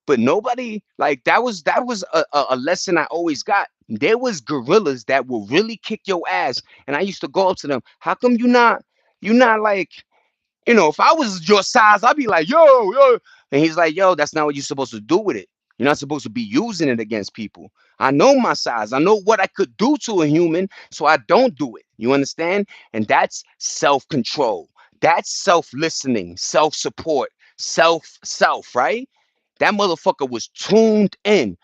But nobody like that was a lesson I always got. There was gorillas that will really kick your ass, and I used to go up to them. How come you not like if I was your size, I'd be like yo yo, and he's like yo, that's not what you're supposed to do with it. You're not supposed to be using it against people. I know my size. I know what I could do to a human, so I don't do it. You understand? And that's self control. That's self listening, self support, self, right? That motherfucker was tuned in.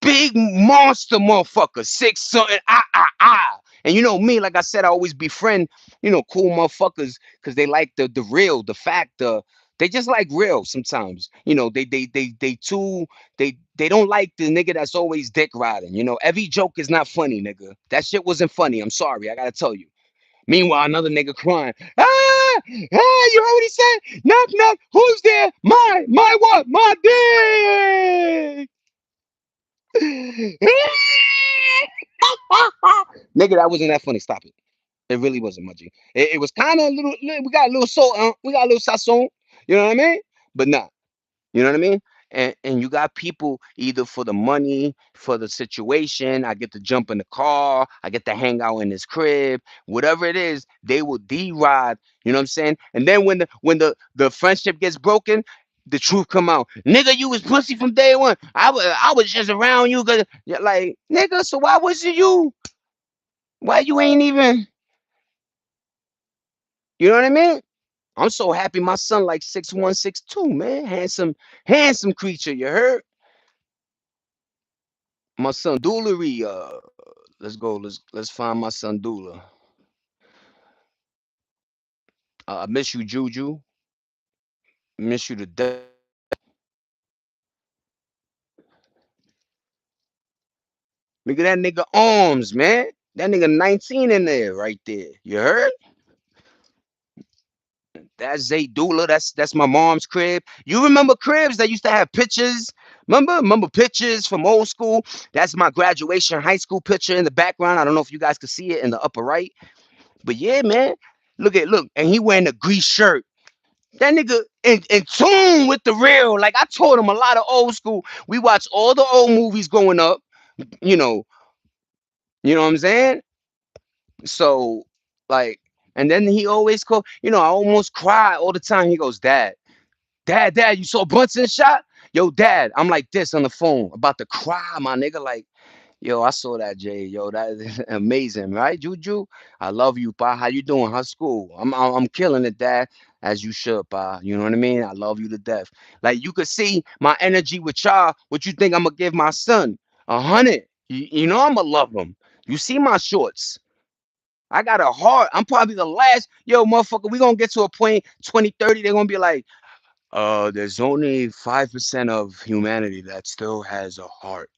Big monster motherfucker, six something, And you know me, like I said, I always befriend, cool motherfuckers because they like the real, the fact, they just like real sometimes. They too, they don't like the nigga that's always dick riding. Every joke is not funny, nigga. That shit wasn't funny. I'm sorry, I gotta tell you. Meanwhile, another nigga crying. You heard what he said? Knock, knock. Who's there? My what? My dick. Nigga, that wasn't that funny. Stop it. It really wasn't, Mudgy. It was kind of a little. We got a little salt. We got a little sazon. You know what I mean? But nah. You know what I mean? And you got people either for the money, for the situation. I get to jump in the car. I get to hang out in his crib. Whatever it is, they will D-ride. You know what I'm saying? And then when the friendship gets broken, the truth come out. Nigga, you was pussy from day one. I was just around you cause you're like, nigga, so why wasn't you? Why you ain't even? You know what I mean? I'm so happy my son like 6'1", 6'2", man. Handsome creature, you heard? My son Doolery, let's go. Let's find my son Dula. I miss you, Juju. Miss you to death. Look at that nigga arms, man. That nigga 19 in there, right there. You heard? That's Zay Dula. That's my mom's crib. You remember cribs that used to have pictures? Remember pictures from old school? That's my graduation high school picture in the background. I don't know if you guys could see it in the upper right. But yeah, man. Look, and he wearing a grease shirt. That nigga in tune with the real. Like I told him a lot of old school. We watched all the old movies growing up, you know, you know what I'm saying? So like, and then he always called, I almost cry all the time. He goes, Dad, you saw Bunsen shot? Yo, Dad, I'm like this on the phone, about to cry, my nigga. Like, yo, I saw that, Jay. Yo, that is amazing, right, Juju? I love you, pa. How you doing? How's school? I'm killing it, Dad. As you should, pa. You know what I mean? I love you to death. Like you could see my energy with y'all. What you think I'm gonna give my son? 100. You know I'm gonna love him. You see my shorts. I got a heart. I'm probably the last. Yo, motherfucker, we gonna get to a point 2030. They're gonna be like, there's only 5% of humanity that still has a heart.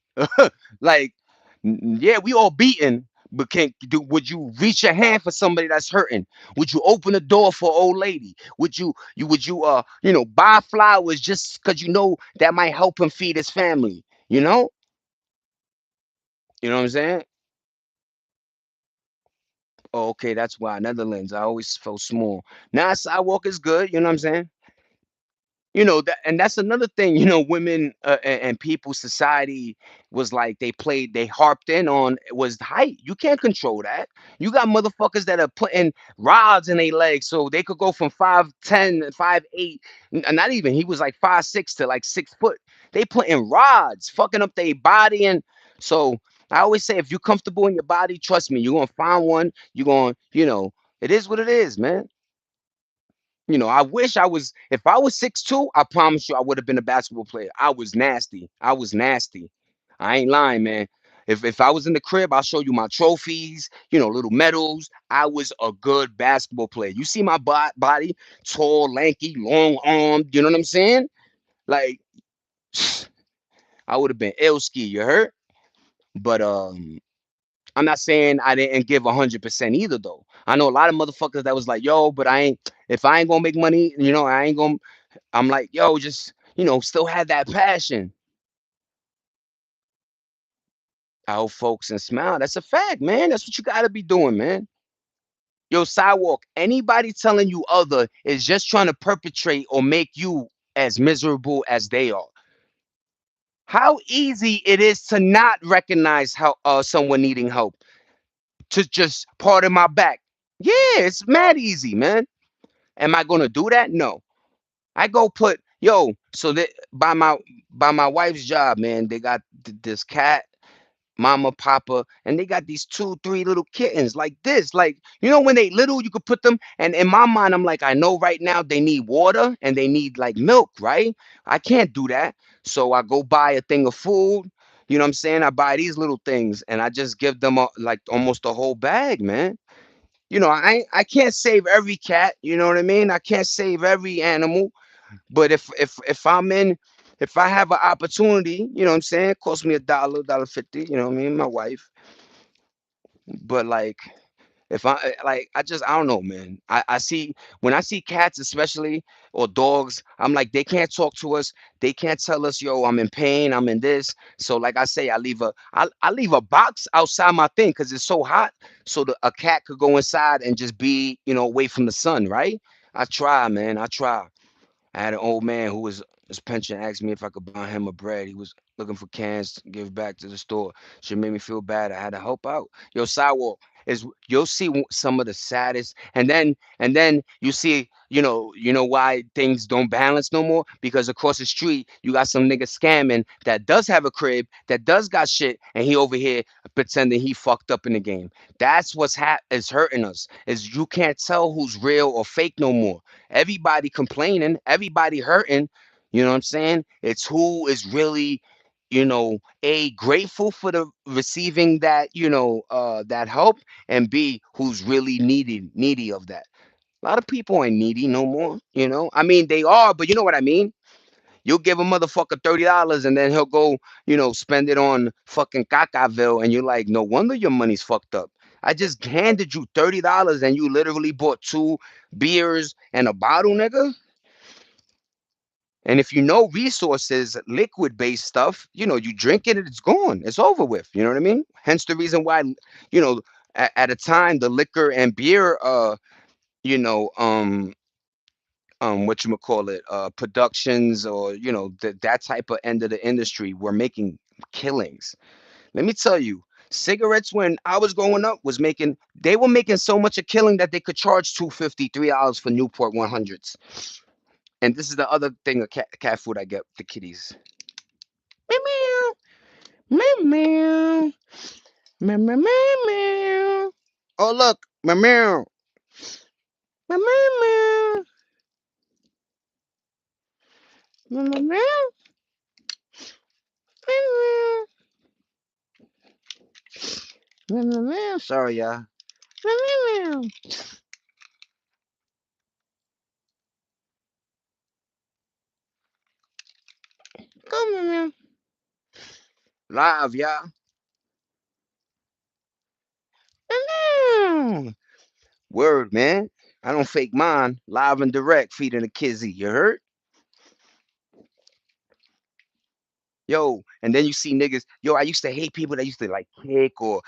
Like, yeah, we all beaten, but can't do. Would you reach your hand for somebody that's hurting? Would you open the door for an old lady? Would you buy flowers just because you know that might help him feed his family? You know, you know what I'm saying? Oh, okay, that's why Netherlands. I always felt small. Now sidewalk is good. You know what I'm saying? That, and that's another thing, women, and people, society was like, they harped in on was height. You can't control that. You got motherfuckers that are putting rods in their legs so they could go from 5'10", 5'8", not even, he was like 5'6" to like 6 foot. They putting rods fucking up their body. And so I always say, if you're comfortable in your body, trust me, you're gonna find one. You're gonna, it is what it is, man. I wish I was. If I was 6'2", I promise you, I would have been a basketball player. I was nasty. I was nasty. I ain't lying, man. If I was in the crib, I'll show you my trophies. Little medals. I was a good basketball player. You see my body, tall, lanky, long armed. You know what I'm saying? Like, I would have been ill ski. You heard? But I'm not saying I didn't give 100% either, though. I know a lot of motherfuckers that was like, yo, but I ain't. If I ain't gonna make money, I ain't gonna. I'm like, yo, just still had that passion. I hope folks and smile. That's a fact, man. That's what you gotta be doing, man. Yo, sidewalk. Anybody telling you other is just trying to perpetrate or make you as miserable as they are. How easy it is to not recognize how someone needing help, to just pardon my back. Yeah, it's mad easy, man. Am I gonna do that? No. I go put Yo, so that by my wife's job, man, they got this cat, mama, papa, and they got these two, three little kittens like this. Like, when they little, you could put them. And in my mind, I'm like, I know right now they need water and they need like milk, right? I can't do that. So I go buy a thing of food. You know what I'm saying? I buy these little things and I just give them like almost a whole bag, man. I can't save every cat. You know what I mean? I can't save every animal. But if I have an opportunity, you know what I'm saying, it costs me $1, $1.50, you know what I mean, my wife. But like if I don't know, man. I see when I see cats especially or dogs, I'm like they can't talk to us. They can't tell us, yo, I'm in pain, I'm in this. So like I say, I leave a box outside my thing because it's so hot. So a cat could go inside and just be, away from the sun, right? I try, man. I try. I had an old man who was his pension asked me if I could buy him a bread. He was looking for cans to give back to the store. She made me feel bad. I had to help out. Yo, sidewalk is you'll see some of the saddest, and then you see, why things don't balance no more because across the street you got some nigga scamming that does have a crib that does got shit, and he over here pretending he fucked up in the game. That's is hurting us. Is you can't tell who's real or fake no more. Everybody complaining, everybody hurting. You know what I'm saying? It's who is really, A, grateful for the receiving that, that help, and B, who's really needy of that. A lot of people ain't needy no more. I mean, they are, but you know what I mean? You'll give a motherfucker $30 and then he'll go, spend it on fucking Cacaville, and you're like, no wonder your money's fucked up. I just handed you $30 and you literally bought two beers and a bottle, nigga. And if you know resources, liquid based stuff, you drink it, it's gone. It's over with. You know what I mean? Hence the reason why, you know, at a time the liquor and beer you know, what you call it, productions, or that type of end of the industry were making killings. Let me tell you, cigarettes when I was growing up they were making so much a killing that they could charge 250, $3 for Newport 100s. And this is the other thing of cat food I get the kitties. Meow meow meow meow meow meow meow. Oh look, meow meow meow meow meow meow meow meow meow meow meow. Sorry, y'all. Meow meow meow. Come on, meow. Live, y'all. Meow. Word, man. I don't fake mine. Live and direct, feeding a kizzy. You heard? Yo, and then you see niggas. Yo, I used to hate people that used to like kick or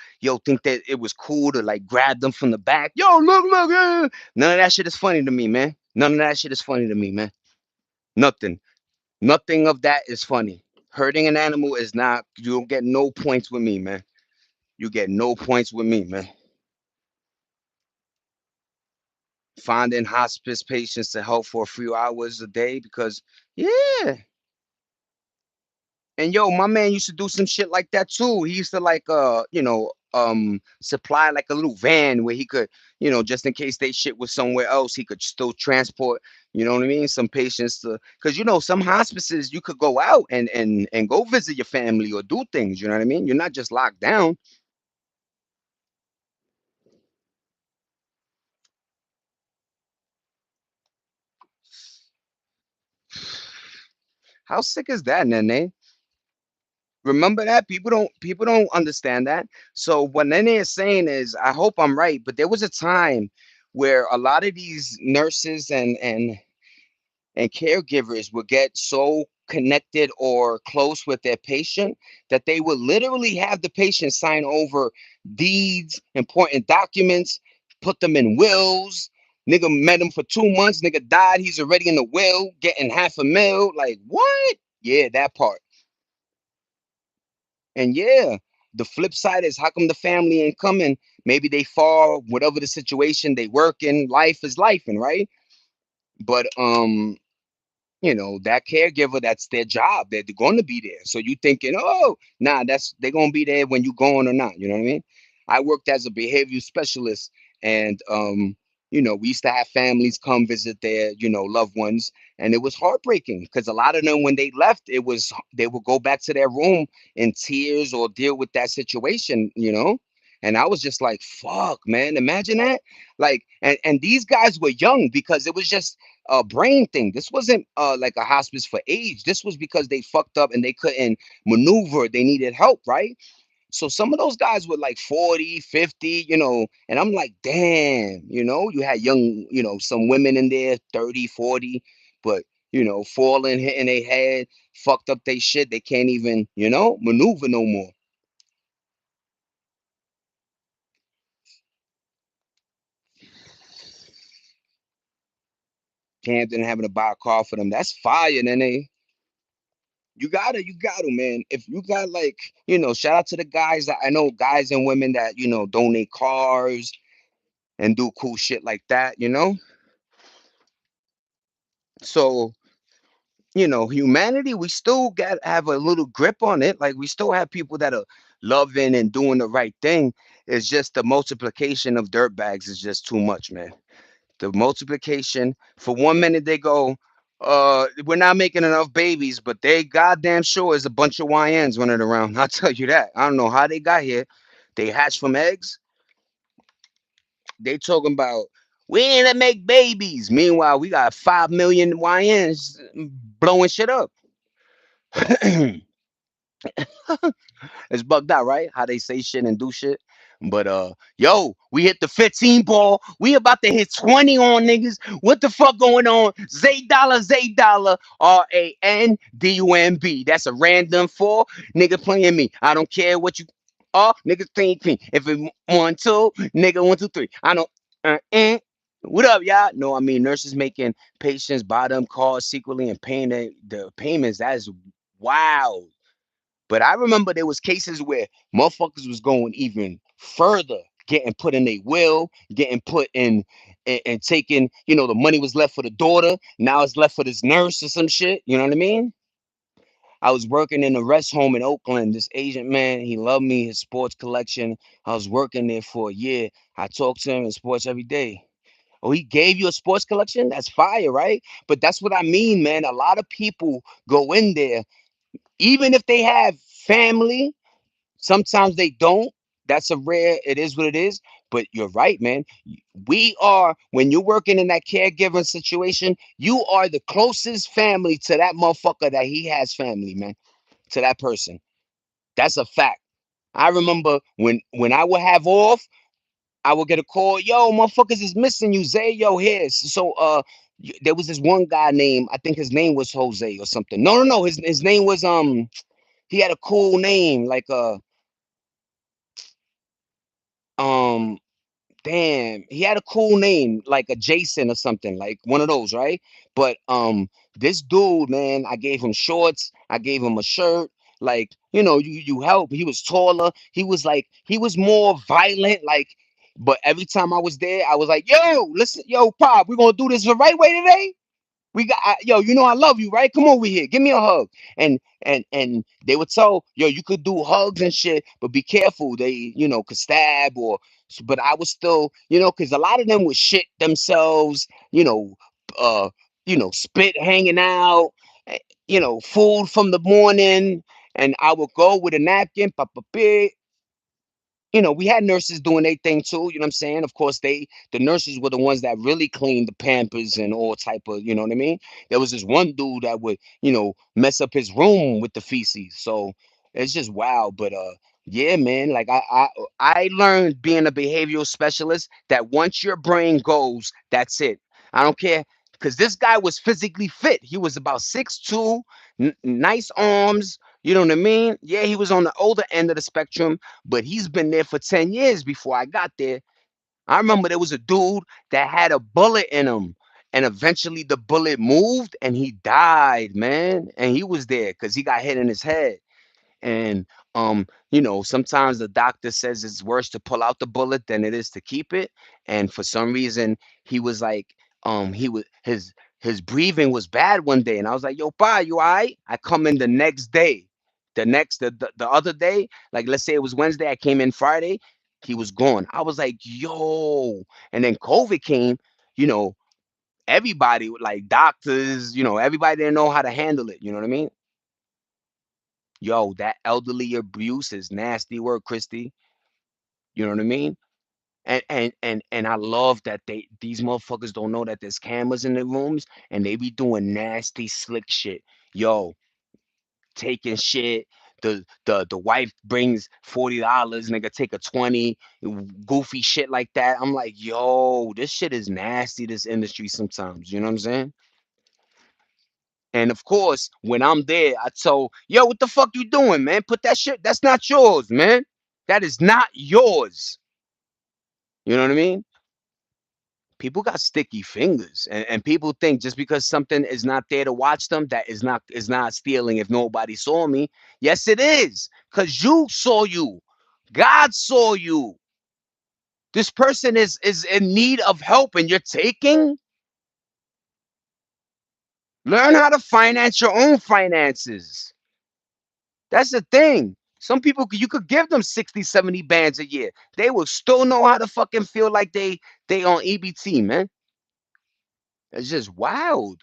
think that it was cool to like grab them from the back. Yo, look. None of that shit is funny to me, man. None of that shit is funny to me, man. Nothing. Nothing of that is funny. Hurting an animal is not. You don't get no points with me, man. You get no points with me, man. Finding hospice patients to help for a few hours a day because, yeah. And yo, my man used to do some shit like that too. He used to like supply like a little van where he could, just in case they shit was somewhere else, he could still transport, you know what I mean, some patients to, because some hospices you could go out and go visit your family or do things, you know what I mean? You're not just locked down. How sick is that, Nene? Remember that people don't understand that. So what Nene is saying is, I hope I'm right, but there was a time where a lot of these nurses and caregivers would get so connected or close with their patient that they would literally have the patient sign over deeds, important documents, put them in wills. Nigga met him for 2 months. Nigga died. He's already in the will, getting half a mil. Like what? Yeah, that part. And yeah, the flip side is how come the family ain't coming? Maybe they fall, whatever the situation they work in. Life is life, and right. But that caregiver, that's their job. They're going to be there. So you thinking, oh, nah, they're going to be there when you going or not. You know what I mean? I worked as a behavioral specialist, and we used to have families come visit their, loved ones, and it was heartbreaking because a lot of them, when they left, they would go back to their room in tears or deal with that situation. And I was just like, fuck, man, imagine that. Like, and these guys were young because it was just a brain thing. This wasn't like a hospice for age. This was because they fucked up and they couldn't maneuver. They needed help, right? So some of those guys were like 40, 50, and I'm like, damn, you had young, some women in there, 30, 40, but, falling, hitting their head, fucked up they shit. They can't even, maneuver no more. Camden having to buy a car for them. That's fire, then you gotta, man. If you got like, shout out to the guys that I know, guys and women that, donate cars and do cool shit like that. So, humanity, we still got have a little grip on it. Like we still have people that are loving and doing the right thing. It's just the multiplication of dirt bags is just too much, man. The multiplication for 1 minute they go, we're not making enough babies, but they goddamn sure is a bunch of YNs running around. I'll tell you that. I don't know how they got here. They hatched from eggs. They talking about we ain't to make babies. Meanwhile, we got 5 million YNs blowing shit up. It's bugged out, right? How they say shit and do shit. But yo, we hit the 15 ball. We about to hit 20 on niggas. What the fuck going on? Zay Dollar, Randumb. That's a random four. Nigga playing me. I don't care what you are. Nigga thinking. If it 1, 2, nigga 1, 2, 3. I don't what up, y'all? No, I mean nurses making patients buy them cards secretly and paying the payments. That is wild. But I remember there was cases where motherfuckers was going even further, getting put in a will, getting put in and taking, the money was left for the daughter. Now it's left for this nurse or some shit. You know what I mean? I was working in a rest home in Oakland. This Asian man, he loved me, his sports collection. I was working there for a year. I talked to him in sports every day. Oh, he gave you a sports collection? That's fire, right? But that's what I mean, man. A lot of people go in there, even if they have family. Sometimes they don't. That's a rare, it is what it is. But you're right, man. When you're working in that caregiving situation, you are the closest family to that motherfucker that he has family, man, to that person. That's a fact. I remember when I would have off, I would get a call, yo, motherfuckers is missing you, Zay, yo, here. So, there was this one guy named, I think his name was Jose or something. No, no, no, his name was, he had a cool name, like, um, damn, he had a cool name like a Jason or something, like one of those, right? But this dude, man, I gave him shorts, I gave him a shirt, like, you help. He was taller, he was more violent, like, but every time I was there, I was like, yo, listen, yo, Pop, we're gonna do this the right way today. Yo, I love you, right? Come over here, give me a hug. And they would tell, yo, you could do hugs and shit, but be careful. They, could stab but I was still, because a lot of them would shit themselves, uh, spit hanging out, eh, food from the morning, and I would go with a napkin, papa pig. We had nurses doing their thing too, you know what I'm saying? Of course, the nurses were the ones that really cleaned the Pampers and all type of, you know what I mean? There was this one dude that would, mess up his room with the feces. So it's just wild. But yeah, man, like I learned being a behavioral specialist that once your brain goes, that's it. I don't care. Because this guy was physically fit. He was about 6'2", nice arms. You know what I mean? Yeah, he was on the older end of the spectrum, but he's been there for 10 years before I got there. I remember there was a dude that had a bullet in him, and eventually the bullet moved and he died, man. And he was there because he got hit in his head. And sometimes the doctor says it's worse to pull out the bullet than it is to keep it. And for some reason, he was like, he was his His breathing was bad one day, and I was like, "Yo, pa, you alright?" I come in the next day, the other day, like let's say it was Wednesday, I came in Friday, he was gone. I was like, "Yo," and then COVID came. You know, everybody like doctors, everybody didn't know how to handle it. You know what I mean? Yo, that elderly abuse is nasty work, Christy. You know what I mean? And I love that these motherfuckers don't know that there's cameras in the rooms and they be doing nasty slick shit. Yo, taking shit. The wife brings $40, nigga take a 20, goofy shit like that. I'm like, yo, this shit is nasty, this industry sometimes. You know what I'm saying? And of course, when I'm there, I told, yo, what the fuck you doing, man? Put that shit, that's not yours, man. That is not yours. You know what I mean? People got sticky fingers, and people think just because something is not there to watch them, that is not stealing if nobody saw me. Yes, it is, because you saw you. God saw you. This person is in need of help and you're taking. Learn how to finance your own finances. That's the thing. Some people, you could give them 60, 70 bands a year. They will still know how to fucking feel like they on EBT, man. It's just wild.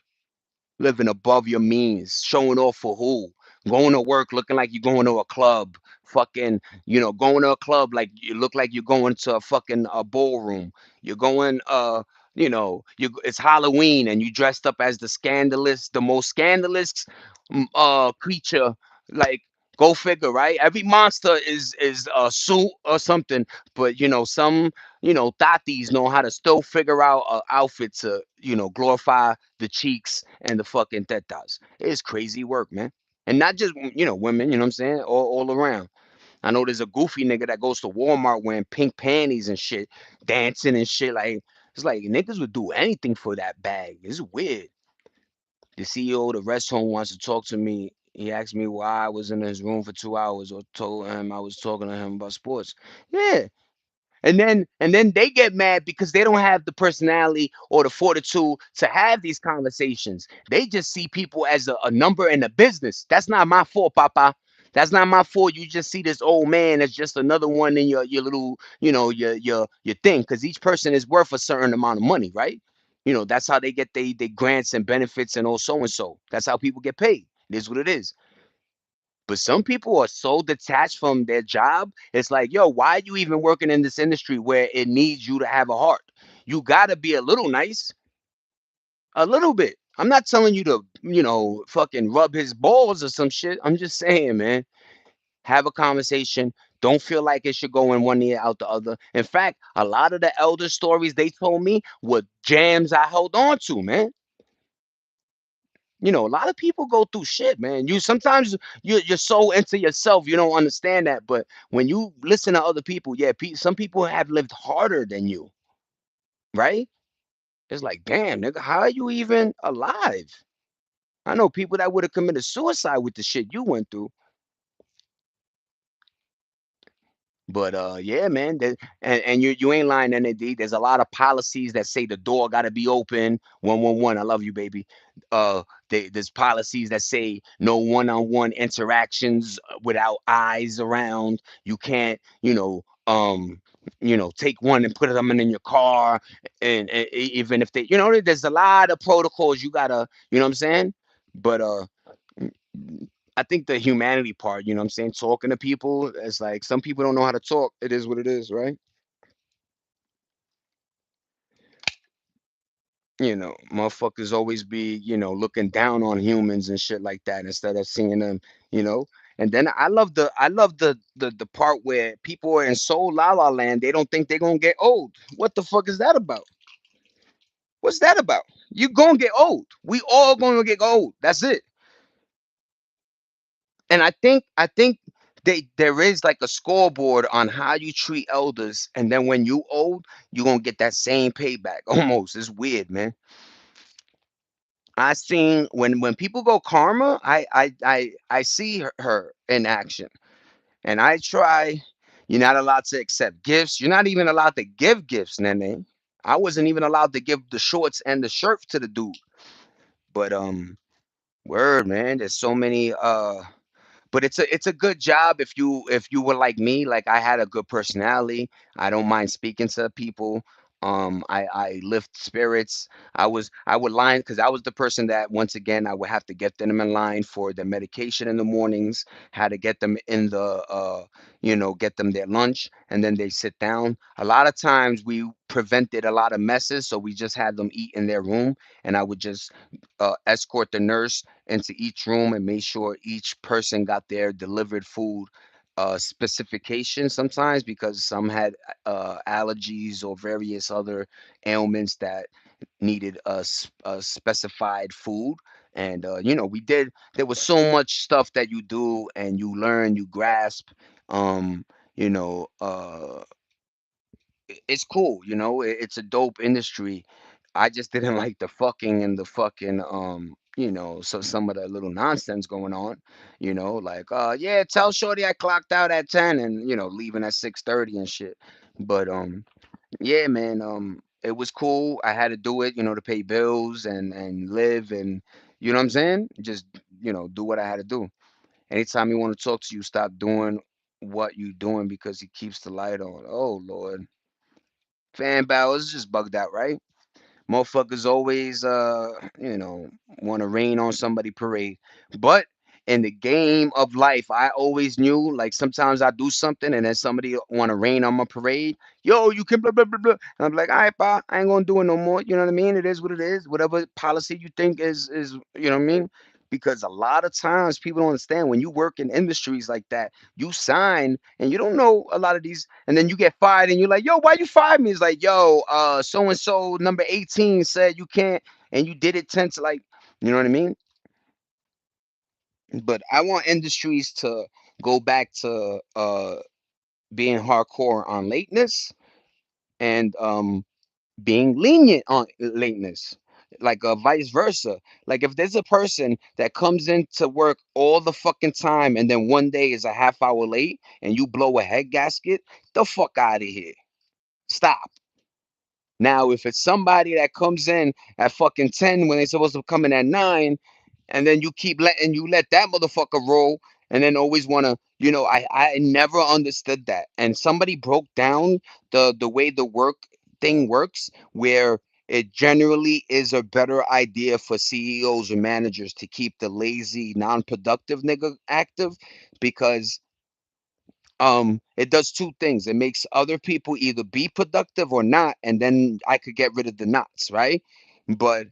Living above your means, showing off for who? Going to work looking like you're going to a club, fucking, going to a club like you look like you're going to a fucking ballroom. You're going, it's Halloween and you dressed up as the most scandalous creature. Like, go figure, right? Every monster is a suit or something, but some tatis know how to still figure out an outfit to glorify the cheeks and the fucking tetas. It's crazy work, man. And not just women, you know what I'm saying? All around. I know there's a goofy nigga that goes to Walmart wearing pink panties and shit, dancing and shit. Like, it's like niggas would do anything for that bag. It's weird. The CEO of the rest home wants to talk to me. He asked me why I was in his room for 2 hours, or told him I was talking to him about sports. Yeah, and then they get mad because they don't have the personality or the fortitude to have these conversations. They just see people as a number in the business. That's not my fault, Papa. That's not my fault. You just see this old man as just another one in your little, your thing, because each person is worth a certain amount of money, right? That's how they get they grants and benefits and all so and so. That's how people get paid. It is what it is. But some people are so detached from their job. It's like, yo, why are you even working in this industry where it needs you to have a heart? You got to be a little nice, a little bit. I'm not telling you to, fucking rub his balls or some shit. I'm just saying, man, have a conversation. Don't feel like it should go in one ear out the other. In fact, a lot of the elder stories they told me were jams I held on to, man. A lot of people go through shit, man. You sometimes you're so into yourself, you don't understand that. But when you listen to other people, yeah, some people have lived harder than you, right? It's like, damn, nigga, how are you even alive? I know people that would have committed suicide with the shit you went through. But yeah, man, and you ain't lying, NAD. There's a lot of policies that say the door got to be open. 111, I love you, baby. Uh, there's policies that say no one-on-one interactions without eyes around. You can't, take one and put them in your car, and even if they, there's a lot of protocols you gotta, you know what I'm saying? But I think the humanity part, you know what I'm saying? Talking to people, it's like some people don't know how to talk. It is what it is, right? Motherfuckers always be, looking down on humans and shit like that instead of seeing them, you know. And then I love the part where people are in soul la la land. They don't think they're gonna get old. What the fuck is that about? What's that about? You gonna get old. We all gonna get old. That's it. And I think there is like a scoreboard on how you treat elders, and then when you old, you gonna get that same payback. Almost, it's weird, man. I seen when people go karma, I see her in action, and I try. You're not allowed to accept gifts. You're not even allowed to give gifts, Nene. I wasn't even allowed to give the shorts and the shirt to the dude. But word, man, there's so many but it's a good job if you were like me. Like I had a good personality. I don't mind speaking to people. I lift spirits. I would line because I was the person that once again I would have to get them in line for the medication in the mornings. Had to get them in the get them their lunch and then they sit down. A lot of times we prevented a lot of messes, so we just had them eat in their room, and I would just escort the nurse into each room and made sure each person got their delivered food specification sometimes because some had allergies or various other ailments that needed a specified food. And we did. There was so much stuff that you do and you learn, you grasp. Um, you know, it's cool. It's a dope industry. I just didn't like the fucking and the fucking so some of the little nonsense going on, like yeah, tell Shorty I clocked out at 10 and leaving at 6:30 and shit. But yeah, man, it was cool. I had to do it, to pay bills and live and you know what I'm saying? Just, do what I had to do. Anytime you want to talk to you, stop doing what you doing because he keeps the light on. Oh Lord. Fan Bowers just bugged out, right? Motherfuckers always want to rain on somebody parade. But in the game of life, I always knew like sometimes I do something and then somebody want to rain on my parade. Yo, you can blah blah blah blah. And I'm like, all right, pa, I ain't gonna do it no more. You know what I mean? It is what it is. Whatever policy you think is you know what I mean? Because a lot of times people don't understand when you work in industries like that, you sign and you don't know a lot of these, and then you get fired and you're like, yo, why you fired me? It's like, yo, so and so number 18 said you can't, and you did it 10 to like, you know what I mean? But I want industries to go back to being hardcore on lateness and being lenient on lateness, like vice versa. Like if there's a person that comes into work all the fucking time and then one day is a half hour late and you blow a head gasket, the fuck out of here. Stop. Now, if it's somebody that comes in at fucking 10 when they're supposed to come in at 9, and then you let that motherfucker roll, and then always wanna, I never understood that. And somebody broke down the way the work thing works, where it generally is a better idea for CEOs or managers to keep the lazy, non-productive nigga active because it does two things. It makes other people either be productive or not, and then I could get rid of the knots, right? But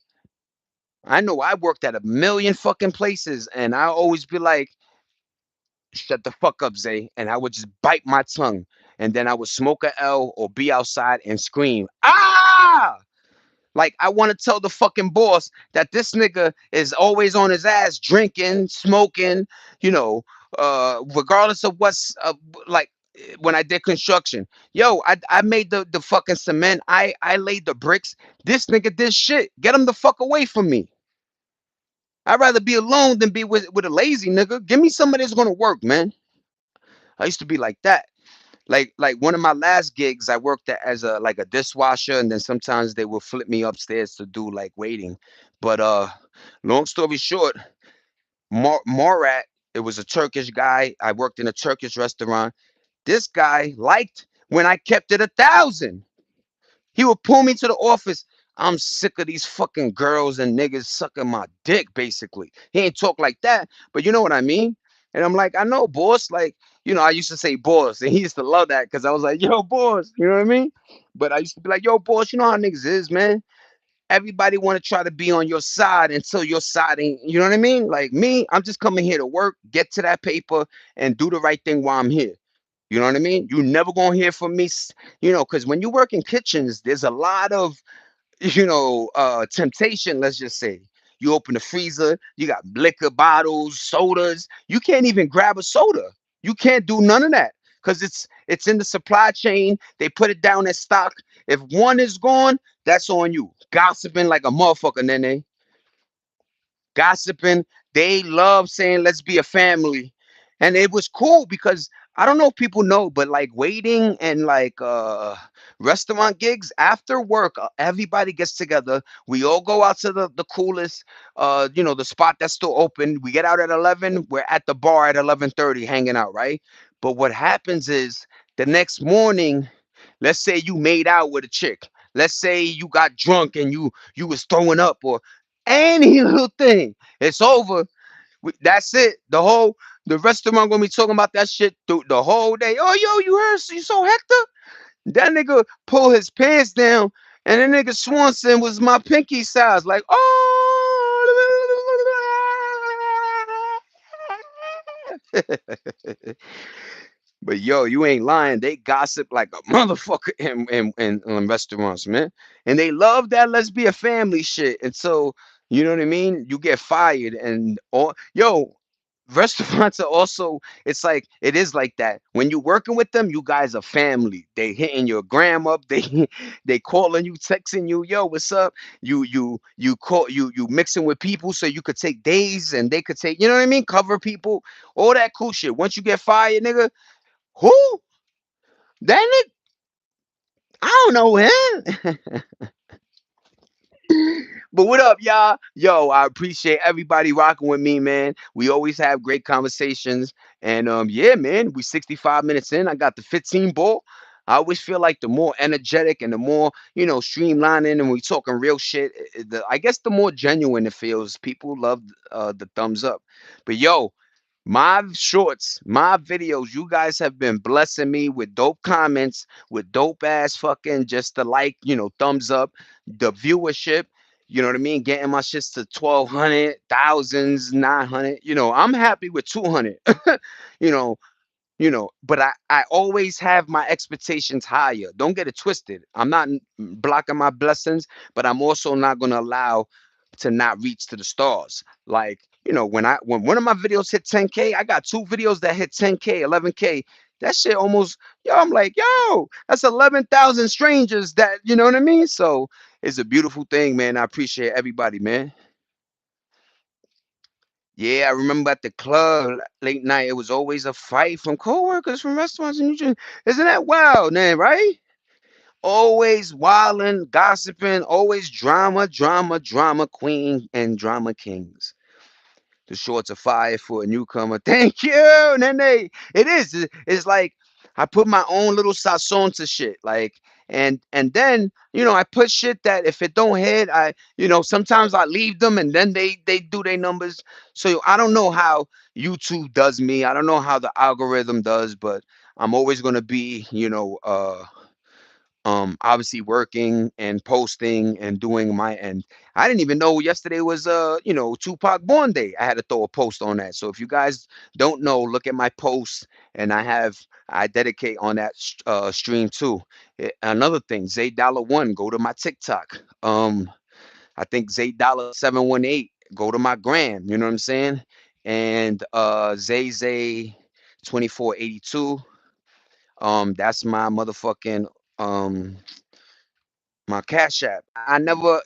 I know I worked at a million fucking places and I always be like, shut the fuck up, Zay. And I would just bite my tongue. And then I would smoke a L or be outside and scream, ah! Like I want to tell the fucking boss that this nigga is always on his ass drinking, smoking, you know, regardless of what's like when I did construction. Yo, I made the fucking cement. I laid the bricks. This nigga did shit. Get him the fuck away from me. I'd rather be alone than be with a lazy nigga. Give me somebody that's gonna work, man. I used to be like that. Like one of my last gigs, I worked as a like a dishwasher, and then sometimes they would flip me upstairs to do like waiting. But long story short, Morat, it was a Turkish guy. I worked in a Turkish restaurant. This guy liked when I kept it 1,000. He would pull me to the office. I'm sick of these fucking girls and niggas sucking my dick, basically. He ain't talk like that, but you know what I mean? And I'm like, I know, boss. Like, I used to say boss, and he used to love that because I was like, yo, boss, you know what I mean? But I used to be like, yo, boss, you know how niggas is, man. Everybody want to try to be on your side until your side ain't, you know what I mean? Like me, I'm just coming here to work, get to that paper, and do the right thing while I'm here. You know what I mean? You never gonna hear from me, because when you work in kitchens, there's a lot of, temptation. Let's just say you open the freezer, you got liquor bottles, sodas. You can't even grab a soda. You can't do none of that because it's in the supply chain. They put it down as stock. If one is gone, that's on you. Gossiping like a motherfucker, nene, gossiping. They love saying, let's be a family. And it was cool because I don't know if people know, but like waiting and like restaurant gigs after work. Everybody gets together. We all go out to the coolest, the spot that's still open. We get out at 11. We're at the bar at 11:30, hanging out, right? But what happens is the next morning, let's say you made out with a chick. Let's say you got drunk and you was throwing up or any little thing. It's over. That's it. The restaurant gonna be talking about that shit through the whole day. Oh, yo, you heard? You saw Hector? That nigga pull his pants down, and the nigga Swanson was my pinky size. Like, oh. But yo, you ain't lying. They gossip like a motherfucker in restaurants, man. And they love that let's be a family shit. And so, you know what I mean? You get fired and all yo, restaurants are also it's like it is like that. When you working with them, you guys are family. They hitting your gram up, they calling you, texting you, yo, what's up? You mixing with people so you could take days and they could take, you know what I mean? Cover people, all that cool shit. Once you get fired, nigga. Who? That nigga? I don't know him. But what up, y'all? Yo, I appreciate everybody rocking with me, man. We always have great conversations. And yeah, man, we 65 minutes in. I got the 15 ball. I always feel like the more energetic and the more, streamlining and we talking real shit, I guess the more genuine it feels. People love the thumbs up. But yo, my shorts, my videos, you guys have been blessing me with dope comments, with dope ass fucking just the like, thumbs up, the viewership. You know what I mean? Getting my shits to 1,200, thousands, 900. I'm happy with 200. you know, but I always have my expectations higher. Don't get it twisted. I'm not blocking my blessings, but I'm also not going to allow to not reach to the stars. Like, when one of my videos hit 10K, I got two videos that hit 10K, 11K. That shit almost, yo, I'm like, yo, that's 11,000 strangers that, you know what I mean? So it's a beautiful thing, man. I appreciate everybody, man. Yeah, I remember at the club late night, it was always a fight from coworkers from restaurants in New Jersey. Isn't that wild, man, right? Always wilding, gossiping, always drama, drama, drama queen and drama kings. The shorts are fire for a newcomer. Thank you. And then it is. It's like I put my own little sazon to shit. Like, and then I put shit that if it don't hit, sometimes I leave them and then they do their numbers. So I don't know how YouTube does me. I don't know how the algorithm does, but I'm always gonna be obviously working and posting and doing my end. I didn't even know yesterday was Tupac born day. I had to throw a post on that. So if you guys don't know, look at my posts and I dedicate on that stream too. Another thing, Zay Dollar One, go to my TikTok. I think Zay Dollar 718, go to my gram, you know what I'm saying? And Zay 2482. That's my motherfucking my Cash App. I never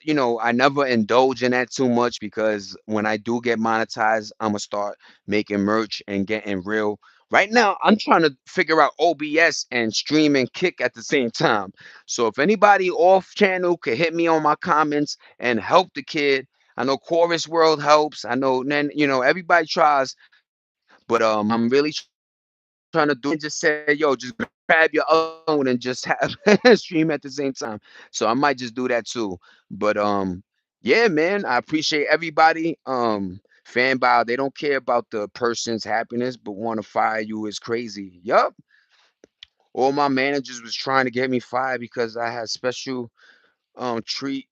indulge in that too much because when I do get monetized, I'm gonna start making merch and getting real. Right now, I'm trying to figure out OBS and stream and kick at the same time. So if anybody off channel could hit me on my comments and help the kid, I know Chorus World helps. I know then everybody tries, but I'm really trying to do it. My man just said, "Yo, just grab your other phone and just have stream at the same time." So I might just do that too. But yeah, man, I appreciate everybody. Fan bow, they don't care about the person's happiness, but want to fire you is crazy. Yup. All my managers was trying to get me fired because I had special treat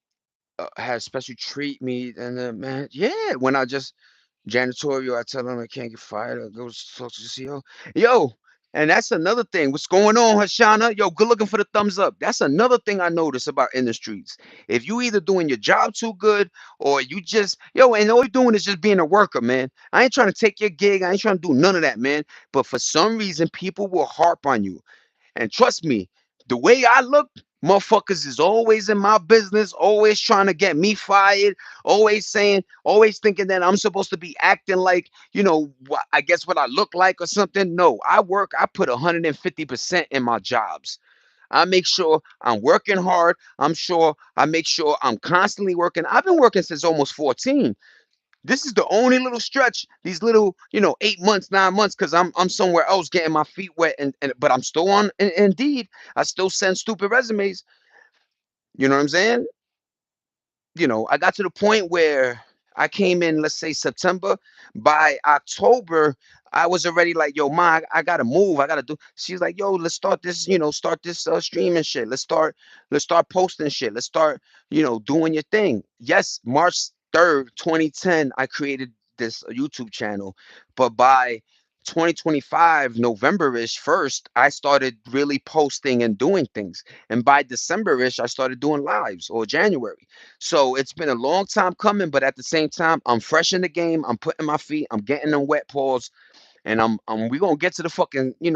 had special treat me and man, yeah, when I just janitorial, I tell them I can't get fired. I go talk to the CEO. Yo, and that's another thing. What's going on, Hashana? Yo, good looking for the thumbs up. That's another thing I notice about industries. If you either doing your job too good or you just, and all you're doing is just being a worker, man. I ain't trying to take your gig. I ain't trying to do none of that, man. But for some reason, people will harp on you. And trust me, the way I look, motherfuckers is always in my business, always trying to get me fired, always thinking that I'm supposed to be acting like, I guess what I look like or something. No, I put 150% in my jobs. I make sure I'm working hard. I make sure I'm constantly working. I've been working since almost 14. This is the only little stretch, these little, 8 months, 9 months, because I'm somewhere else getting my feet wet, and but I'm still on Indeed. I still send stupid resumes. You know what I'm saying? I got to the point where I came in, let's say September. By October, I was already like, yo, ma, I gotta move. I gotta do. She's like, yo, let's start this, start this streaming shit. Let's start posting shit. Let's start, doing your thing. Yes, March 3rd, 2010, I created this YouTube channel. But by 2025, November-ish first, I started really posting and doing things. And by December-ish, I started doing lives, or January. So it's been a long time coming, but at the same time, I'm fresh in the game. I'm putting my feet, I'm getting them wet paws, and we gonna get to the fucking, we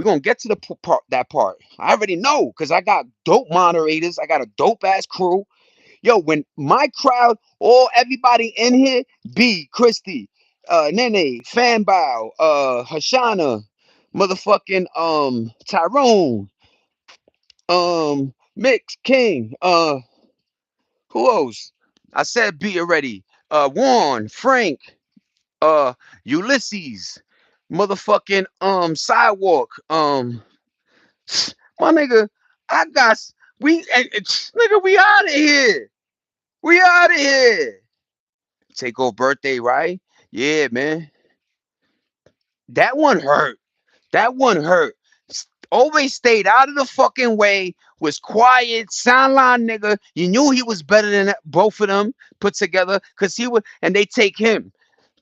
gonna get to the part, that part. I already know, because I got dope moderators. I got a dope ass crew. Yo, when my crowd, all everybody in here, B, Christy, Nene, Fanbow, Hashana, motherfucking Tyrone, Mix King, who else? I said B already. Warren, Frank, uh, Ulysses, motherfucking Sidewalk, my nigga, I got nigga, we out of here. We out of here. Take off birthday, right? Yeah, man. That one hurt. That one hurt. Always stayed out of the fucking way. Was quiet, soundline nigga. You knew he was better than both of them put together, cause he would. And they take him.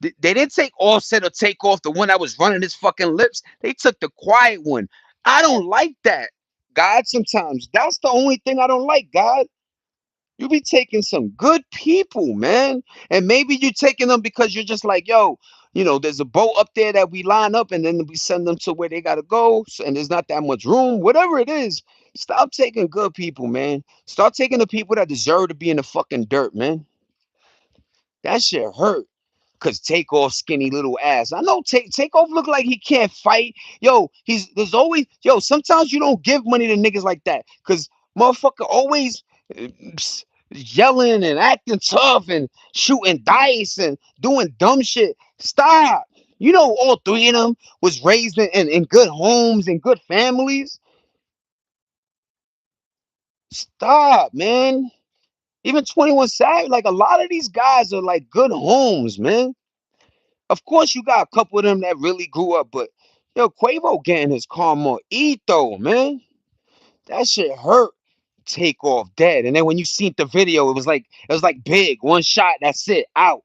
They didn't take Offset or take off the one that was running his fucking lips. They took the quiet one. I don't like that, God. Sometimes that's the only thing I don't like, God. You be taking some good people, man. And maybe you're taking them because you're just like, yo, there's a boat up there that we line up, and then we send them to where they gotta go, and there's not that much room. Whatever it is, stop taking good people, man. Start taking the people that deserve to be in the fucking dirt, man. That shit hurt. Cause Takeoff skinny little ass. I know Takeoff look like he can't fight. Yo, there's always sometimes you don't give money to niggas like that. Cause motherfucker always uh, yelling and acting tough and shooting dice and doing dumb shit. Stop. All three of them was raised in good homes and good families. Stop, man. Even 21 Savage, like a lot of these guys are like good homes, man. Of course, you got a couple of them that really grew up, but yo, Quavo getting his karma eat though, man. That shit hurt. Take off dead, and then when you seen the video, it was like big one shot. That's it, out.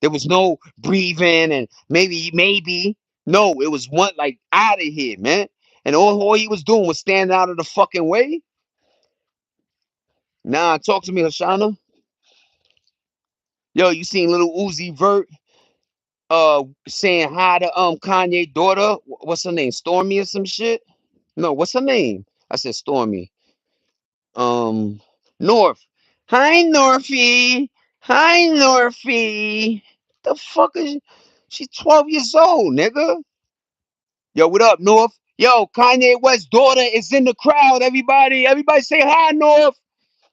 There was no breathing and maybe no. It was one like out of here, man. And all he was doing was standing out of the fucking way. Nah, talk to me, Hashana. Yo, you seen little Uzi Vert saying hi to Kanye daughter? What's her name? Stormy or some shit? No, what's her name? I said Stormy. Um, North. Hi, Norfie. Hi, Norfie. The fuck is she's 12 years old, nigga. Yo, what up, North? Yo, Kanye West's daughter is in the crowd. Everybody say hi, North.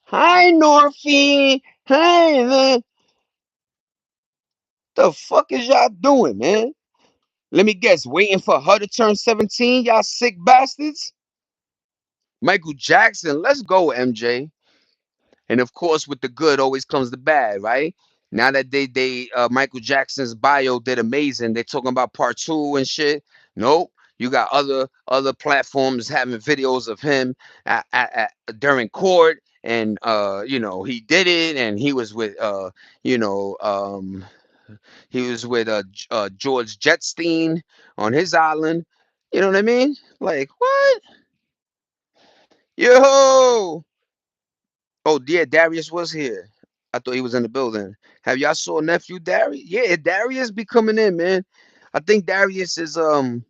Hi, Norfie. Hi, man. The fuck is y'all doing, man? Let me guess, waiting for her to turn 17, y'all sick bastards? Michael Jackson, let's go, MJ. And of course, with the good always comes the bad, right? Now that Michael Jackson's bio did amazing, they're talking about part two and shit. Nope, you got other platforms having videos of him during court, and he did it, and you know um he was with George Jetstein on his island. You know what I mean? Like what? Yo, oh yeah, Darius was here. I thought he was in the building. Have y'all saw nephew Darius? Yeah, Darius be coming in, man. I think Darius is I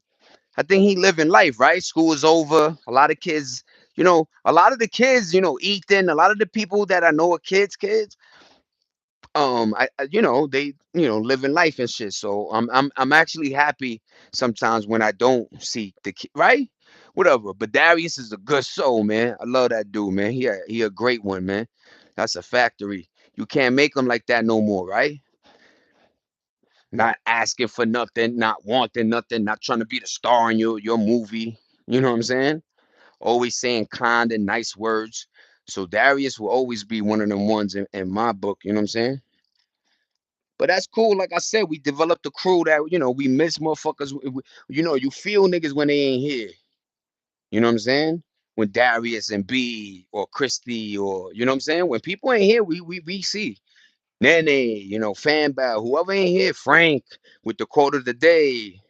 think he living life, right? School is over. A lot of kids, a lot of the kids, Ethan, a lot of the people that I know are kids, they, living life and shit. So I'm actually happy sometimes when I don't see the kid, right? Whatever. But Darius is a good soul, man. I love that dude, man. He a great one, man. That's a factory. You can't make him like that no more, right? Not asking for nothing, not wanting nothing, not trying to be the star in your movie. You know what I'm saying? Always saying kind and nice words. So Darius will always be one of them ones in my book. You know what I'm saying? But that's cool. Like I said, we developed a crew that we miss motherfuckers. You feel niggas when they ain't here. You know what I'm saying? When Darius and B or Christy or you know what I'm saying? When people ain't here, we see. Nene, Fanbell, whoever ain't here, Frank with the quote of the day.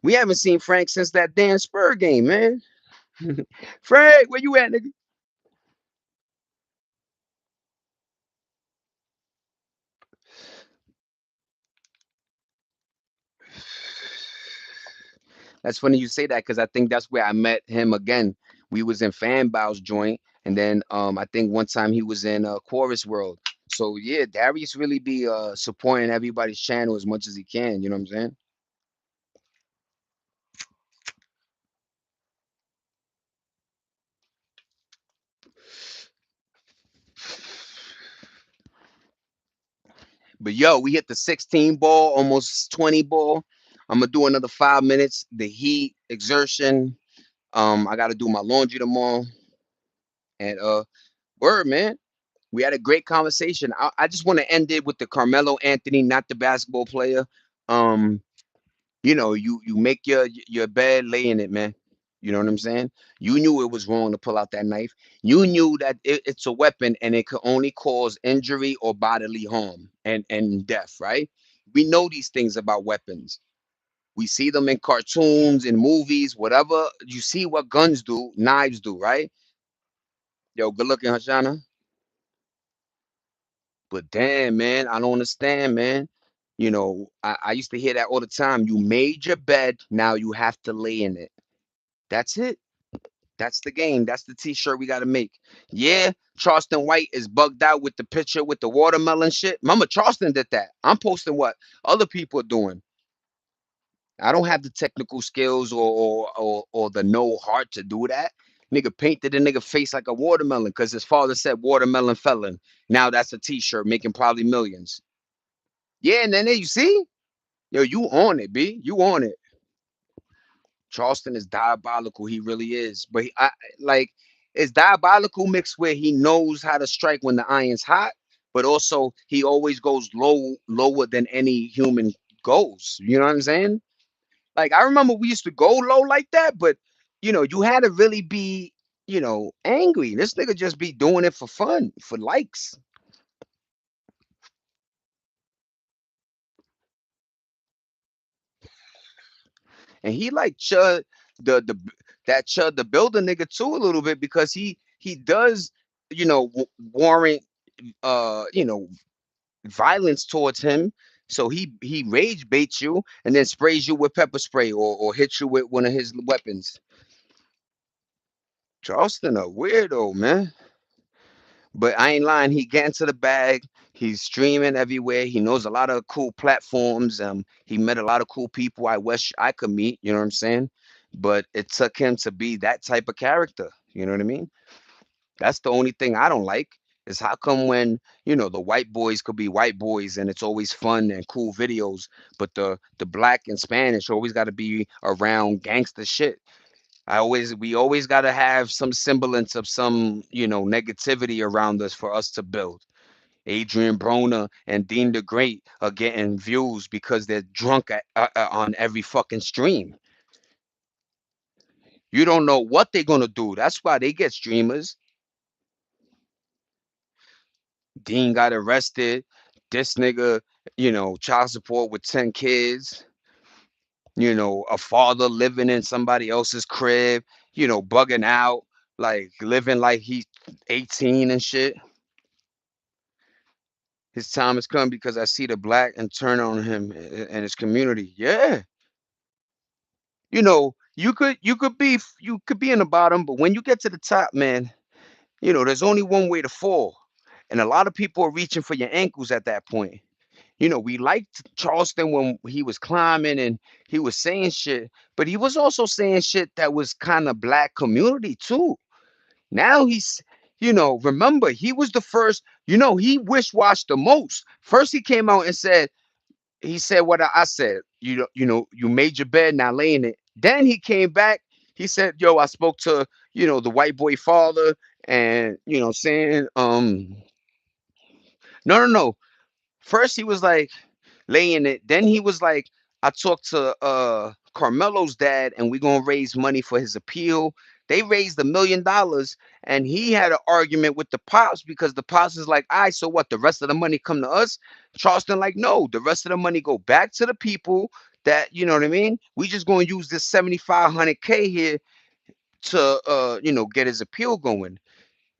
We haven't seen Frank since that damn Spur game, man. Frank, where you at, nigga? That's funny you say that because I think that's where I met him again. We was in Fanbow's joint, and then I think one time he was in Chorus World. So yeah, Darius really be supporting everybody's channel as much as he can. You know what I'm saying? But yo, we hit the 16 ball, almost 20 ball. I'm gonna do another 5 minutes. The heat, exertion. I gotta do my laundry tomorrow. And word, man. We had a great conversation. I just want to end it with the Carmelo Anthony, not the basketball player. Um, you make your bed, lay in it, man. You know what I'm saying? You knew it was wrong to pull out that knife. You knew that it's a weapon and it could only cause injury or bodily harm and death, right? We know these things about weapons. We see them in cartoons, in movies, whatever. You see what guns do, knives do, right? Yo, good looking, Hashana. But damn, man, I don't understand, man. I used to hear that all the time. You made your bed, now you have to lay in it. That's it. That's the game. That's the t-shirt we gotta make. Yeah, Charleston White is bugged out with the picture with the watermelon shit. Mama Charleston did that. I'm posting what other people are doing. I don't have the technical skills or the no heart to do that. Nigga painted a nigga face like a watermelon because his father said watermelon felon. Now that's a t-shirt making probably millions. Yeah, and then you see, yo, you on it, B. You on it. Charleston is diabolical. He really is. But like, it's diabolical mixed where he knows how to strike when the iron's hot, but also he always goes lower than any human goes. You know what I'm saying? Like, I remember we used to go low like that, but you had to really be, angry. This nigga just be doing it for fun, for likes. And he like Chud the that Chud the builder nigga too a little bit because he does warrant violence towards him. So he rage baits you and then sprays you with pepper spray or hits you with one of his weapons. Charleston a weirdo, man. But I ain't lying. He get into the bag. He's streaming everywhere. He knows a lot of cool platforms. He met a lot of cool people I wish I could meet. You know what I'm saying? But it took him to be that type of character. You know what I mean? That's the only thing I don't like is how come when the white boys could be white boys and it's always fun and cool videos, but the black and Spanish always got to be around gangster shit. We always got to have some semblance of some negativity around us for us to build. Adrian Broner and Dean the Great are getting views because they're drunk on every fucking stream. You don't know what they're gonna do. That's why they get streamers. Dean got arrested. This nigga, child support with 10 kids. A father living in somebody else's crib. Bugging out, like living like he's 18 and shit. His time has come because I see the black and turn on him and his community. Yeah. You could be in the bottom, but when you get to the top, man, there's only one way to fall. And a lot of people are reaching for your ankles at that point. We liked Charleston when he was climbing and he was saying shit, but he was also saying shit that was kind of black community too. Now remember, he was the first, he wish-washed the most. First, he came out and he said what I said, you made your bed, now lay in it. Then he came back, he said, yo, I spoke to, the white boy father, and, saying, no, no, no. First, he was like, laying it. Then he was like, I talked to Carmelo's dad and we're gonna raise money for his appeal. They raised $1 million, and he had an argument with the pops because the pops is like, all right, so what? The rest of the money come to us? Charleston like, no, the rest of the money go back to the people that, you know what I mean? We just gonna use this 7,500K here to get his appeal going.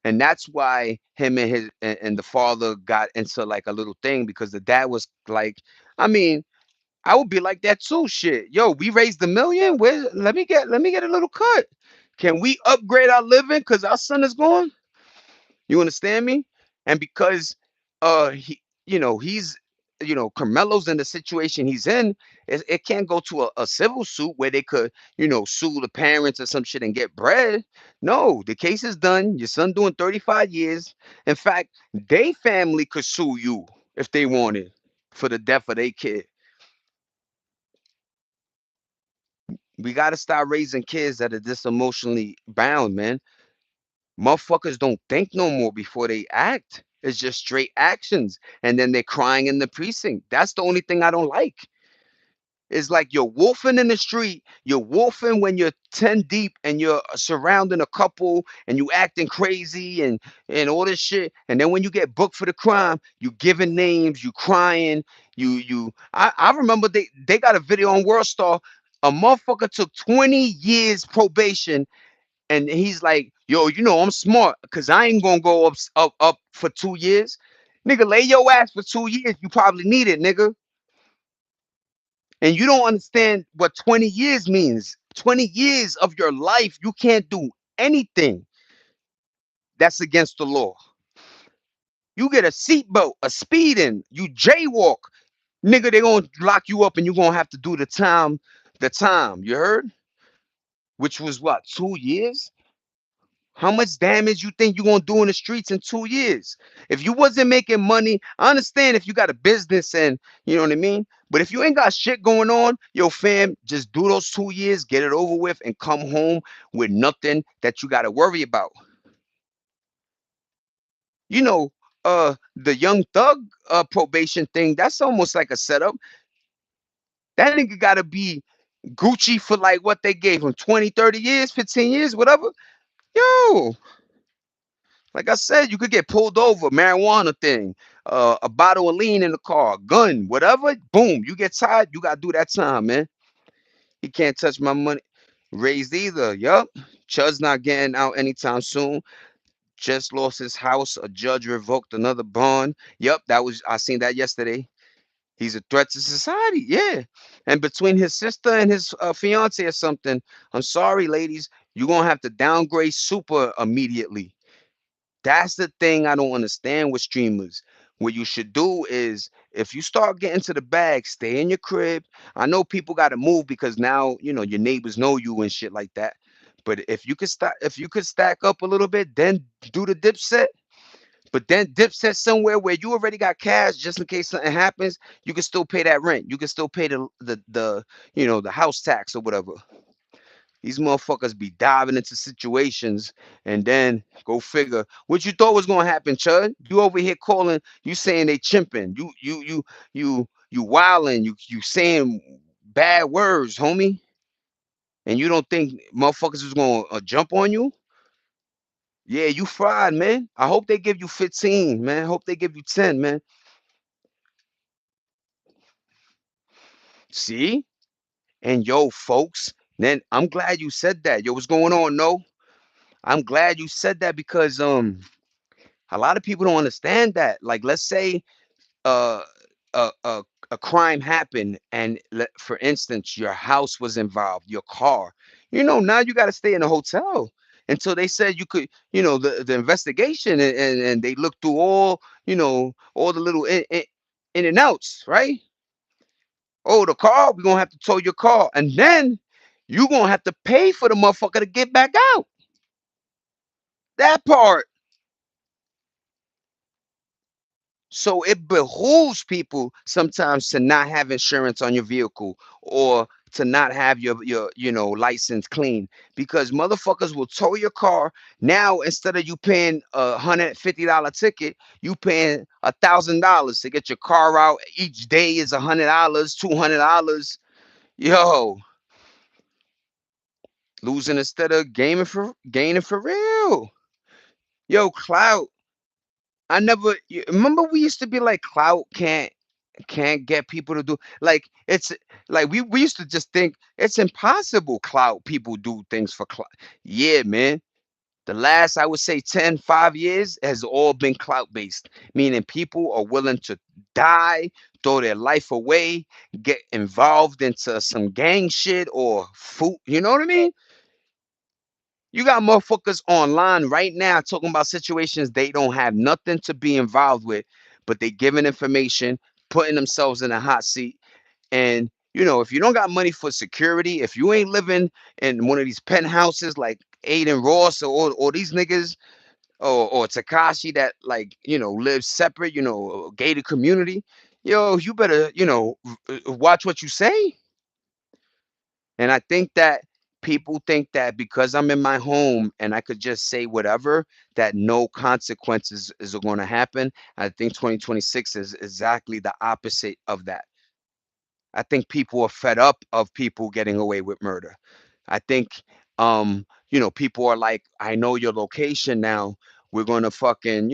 And that's why him and the father got into like a little thing, because the dad was like, I mean, I would be like that too. Shit, yo, we raised 1 million. Where let me get a little cut. Can we upgrade our living because our son is gone? You understand me? And because he's Carmelo's in the situation he's in, it can't go to a civil suit where they could sue the parents or some shit and get bread. No, the case is done. Your son doing 35 years. In fact, they family could sue you if they wanted for the death of their kid. We got to start raising kids that are this emotionally bound, man. Motherfuckers don't think no more before they act. It's just straight actions. And then they're crying in the precinct. That's the only thing I don't like. It's like you're wolfing in the street. You're wolfing when you're 10 deep and you're surrounding a couple and you acting crazy and all this shit. And then when you get booked for the crime, you giving names, you crying. I remember they got a video on World Star. A motherfucker took 20 years probation, and he's like, yo, I'm smart because I ain't gonna go up for 2 years. Nigga, lay your ass for 2 years. You probably need it, nigga. And you don't understand what 20 years means. 20 years of your life, you can't do anything that's against the law. You get a seatbelt, a speeding, you jaywalk, nigga, they gonna lock you up and you gonna have to do the time, you heard? Which was what, 2 years? How much damage you think you're gonna do in the streets in 2 years? If you wasn't making money, I understand if you got a business and you know what I mean. But if you ain't got shit going on, yo fam, just do those 2 years, get it over with, and come home with nothing that you gotta worry about. You know, the young thug probation thing, that's almost like a setup. That nigga gotta be Gucci for like what they gave him, 20, 30 years, 15 years, whatever. Yo, like I said, you could get pulled over, marijuana thing, a bottle of lean in the car, gun, whatever. Boom, you get tired, you gotta do that time, man. He can't touch my money raised either. Yup. Chud's not getting out anytime soon. Just lost his house. A judge revoked another bond. Yup, I seen that yesterday. He's a threat to society. Yeah. And between his sister and his fiance or something, I'm sorry, ladies, you're gonna have to downgrade super immediately. That's the thing I don't understand with streamers. What you should do is, if you start getting to the bag, stay in your crib. I know people got to move because now your neighbors know you and shit like that. But if you could stack up a little bit, then do the dipset. But then dipset somewhere where you already got cash just in case something happens. You can still pay that rent. You can still pay the house tax or whatever. These motherfuckers be diving into situations and then go figure. What you thought was gonna happen, Chud? You over here calling, you saying they chimping. You wilding, you saying bad words, homie. And you don't think motherfuckers is gonna jump on you? Yeah, you fried, man. I hope they give you 15, man. I hope they give you 10, man. See? And yo, folks, then I'm glad you said that. Yo, what's going on? No, I'm glad you said that because a lot of people don't understand that. Like, let's say uh, a, a, a crime happened, and for instance, your house was involved, your car. Now you got to stay in a hotel until they said you could. The investigation, and they looked through all the little in and outs, right? Oh, the car, we're gonna have to tow your car. And then you're gonna have to pay for the motherfucker to get back out. That part. So it behooves people sometimes to not have insurance on your vehicle or to not have your license clean because motherfuckers will tow your car. Now instead of you paying $150 ticket, you paying $1,000 to get your car out. Each day is $100, $200. Yo, losing instead of gaining for real. Yo, clout. I never remember we used to be like clout can't get people to do like it's like we used to just think it's impossible clout people do things for clout. Yeah, man. The last I would say 10, 5 years has all been clout based, meaning people are willing to die, throw their life away, get involved into some gang shit or food. You know what I mean? You got motherfuckers online right now talking about situations they don't have nothing to be involved with, but they giving information, putting themselves in a hot seat. And if you don't got money for security, if you ain't living in one of these penthouses like Aiden Ross or these niggas or Takashi that like live separate, gated community, yo, you better watch what you say. And I think that people think that because I'm in my home and I could just say whatever, that no consequences is going to happen. I think 2026 is exactly the opposite of that. I think people are fed up of people getting away with murder. I think, people are like, I know your location now. We're gonna fucking,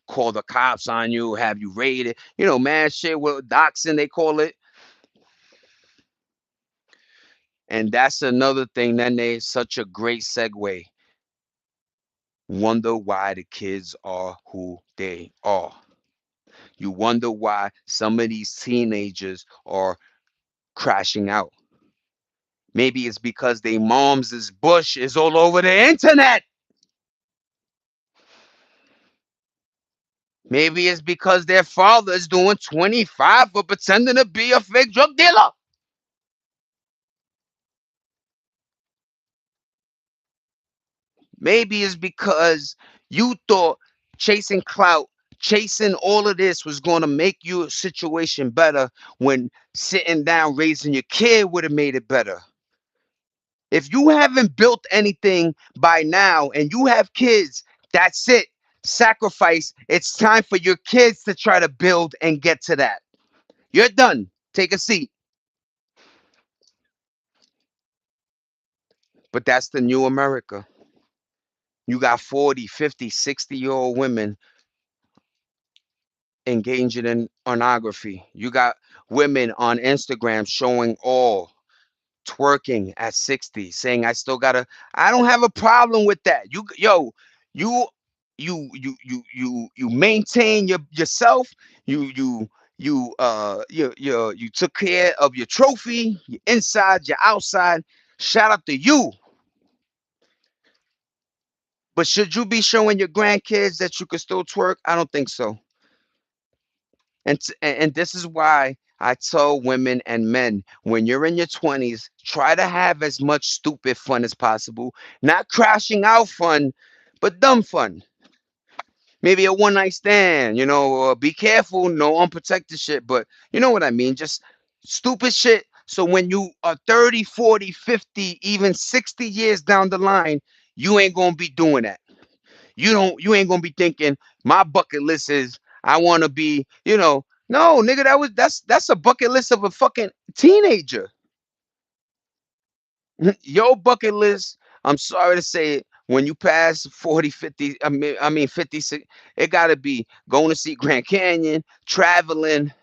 call the cops on you, have you raided, mad shit with doxing, they call it. And that's another thing. Then they such a great segue. Wonder why the kids are who they are. You wonder why some of these teenagers are crashing out. Maybe it's because they mom's bush is all over the internet. Maybe it's because their father is doing 25 for pretending to be a fake drug dealer. Maybe it's because you thought chasing clout, chasing all of this was going to make your situation better when sitting down raising your kid would have made it better. If you haven't built anything by now and you have kids, that's it. Sacrifice. It's time for your kids to try to build and get to that. You're done. Take a seat. But that's the new America. You got 40, 50, 60-year-old women engaging in pornography. You got women on Instagram showing all twerking at 60, saying I don't have a problem with that. You you maintain yourself. You took care of your trophy, your inside, your outside. Shout out to you. But should you be showing your grandkids that you can still twerk? I don't think so. And this is why I tell women and men, when you're in your 20s, try to have as much stupid fun as possible. Not crashing out fun, but dumb fun. Maybe a one night stand, be careful, no unprotected shit, but you know what I mean? Just stupid shit. So when you are 30, 40, 50, even 60 years down the line, you ain't going to be doing that. You ain't gonna be thinking my bucket list is I want to be, no, nigga, that's a bucket list of a fucking teenager. Your bucket list, I'm sorry to say it, when you pass 40, 50, I mean 56, it got to be going to see Grand Canyon, traveling,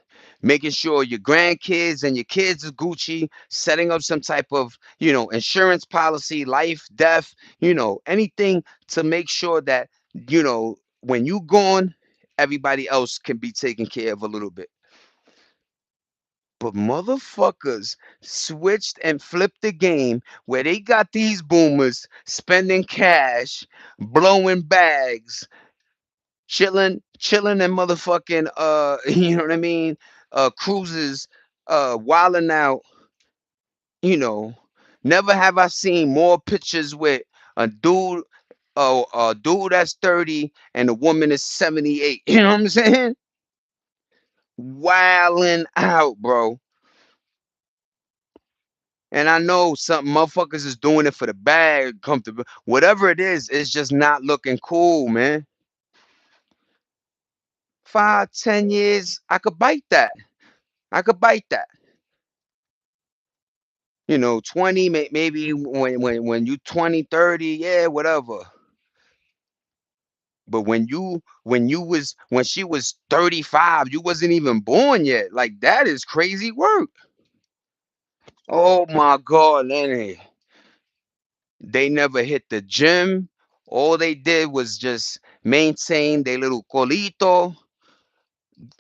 making sure your grandkids and your kids is Gucci, setting up some type of, insurance policy, life, death, anything to make sure that, when you gone, everybody else can be taken care of a little bit. But motherfuckers switched and flipped the game where they got these boomers spending cash, blowing bags, chilling and motherfucking you know what I mean, cruises, wilding out, you know. Never have I seen more pictures with a dude, a dude that's 30 and a woman is 78. You know what I'm saying? Wilding out, bro. And I know some motherfuckers is doing it for the bag, comfortable. Whatever it is, it's just not looking cool, man. 5, 10 years, I could bite that. I could bite that. 20, maybe when you 20, 30, yeah, whatever. But when she was 35, you wasn't even born yet. Like that is crazy work. Oh my God, Lenny. They never hit the gym. All they did was just maintain their little colito.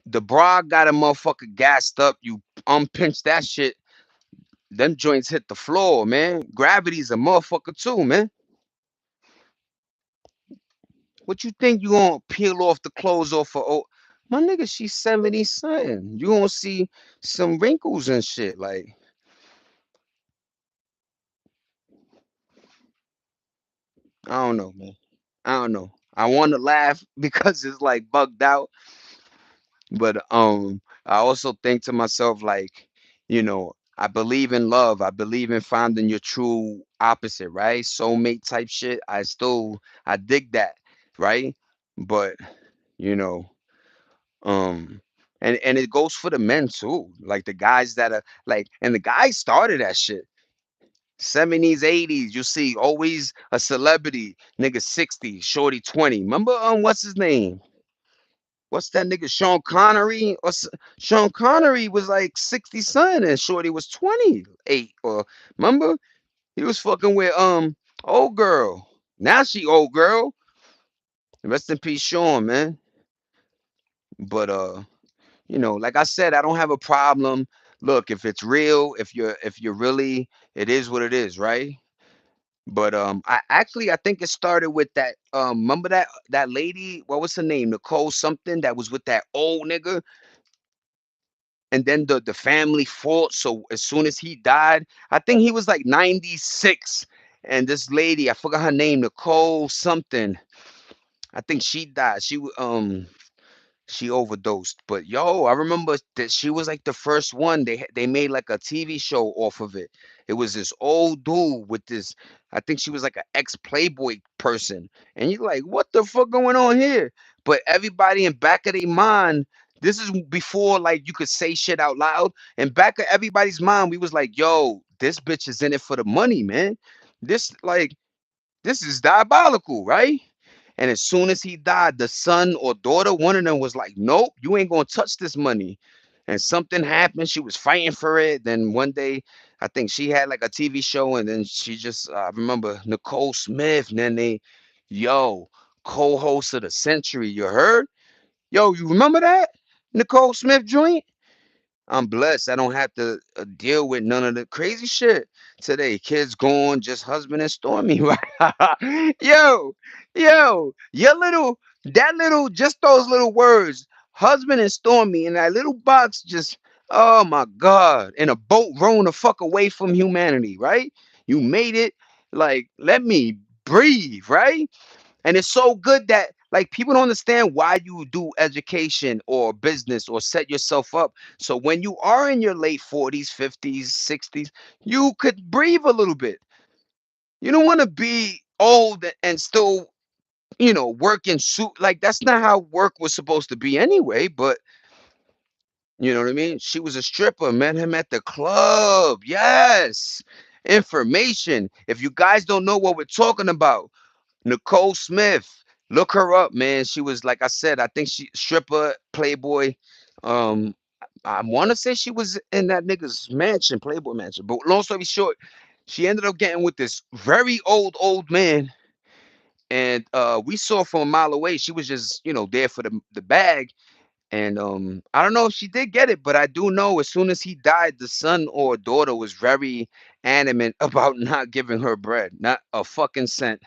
The bra got a motherfucker gassed up. You unpinch that shit. Them joints hit the floor, man. Gravity's a motherfucker too, man. What you think you gonna peel off the clothes off of? Oh, my nigga, she's 70 something. You gonna see some wrinkles and shit. Like, I don't know, man. I don't know. I want to laugh because it's like bugged out, but I also think to myself like, I believe in love. I believe in finding your true opposite, right? Soulmate type shit. I dig that, right? But you know, um, and it goes for the men too. Like the guys that are like, and the guys started that shit. 70s, 80s, you see always a celebrity, nigga 60, shorty 20. Remember what's his name? What's that nigga Sean Connery? Sean Connery was like 60 son and shorty was 28. Or remember? He was fucking with old girl. Now she old girl. Rest in peace, Sean, man. But like I said, I don't have a problem. Look, if it's real, if you're really, it is what it is, right? But I think it started with that remember that lady, what was her name? Nicole something that was with that old nigga, and then the family fought. So as soon as he died, I think he was like 96, and this lady, I forgot her name, Nicole something. I think she died. She overdosed. But yo, I remember that she was like the first one. They made like a TV show off of it. It was this old dude with this. I think she was like an ex Playboy person, and you're like, what the fuck going on here? But everybody in back of their mind, this is before like you could say shit out loud. In back of everybody's mind, we was like, yo, this bitch is in it for the money, man. This like this is diabolical, right? And as soon as he died, the son or daughter, one of them was like, nope, you ain't gonna touch this money. And something happened. She was fighting for it. Then one day, I think she had like a TV show, and then she just I remember Nicole Smith. And then yo, co-host of the century. You heard? Yo, you remember that Nicole Smith joint? I'm blessed. I don't have to deal with none of the crazy shit today. Kids gone, just husband and Stormy. Right? Your just those little words, husband and Stormy, in that little box, just, oh my God, in a boat rowing the fuck away from humanity, right? You made it. Like, let me breathe, right? And it's so good that like people don't understand why you do education or business or set yourself up. So when you are in your late 40s, 50s, 60s, you could breathe a little bit. You don't want to be old and still, working suit. Like that's not how work was supposed to be anyway. But you know what I mean? She was a stripper, met him at the club. Yes. Information. If you guys don't know what we're talking about, Nicole Smith, look her up, man. She was like I said, I think she stripper, Playboy. Um, I want to say she was in that nigga's mansion, Playboy mansion. But long story short, she ended up getting with this very old man, and we saw from a mile away. She was just there for the bag, and I don't know if she did get it, but I do know as soon as he died, the son or daughter was very adamant about not giving her bread, not a fucking cent.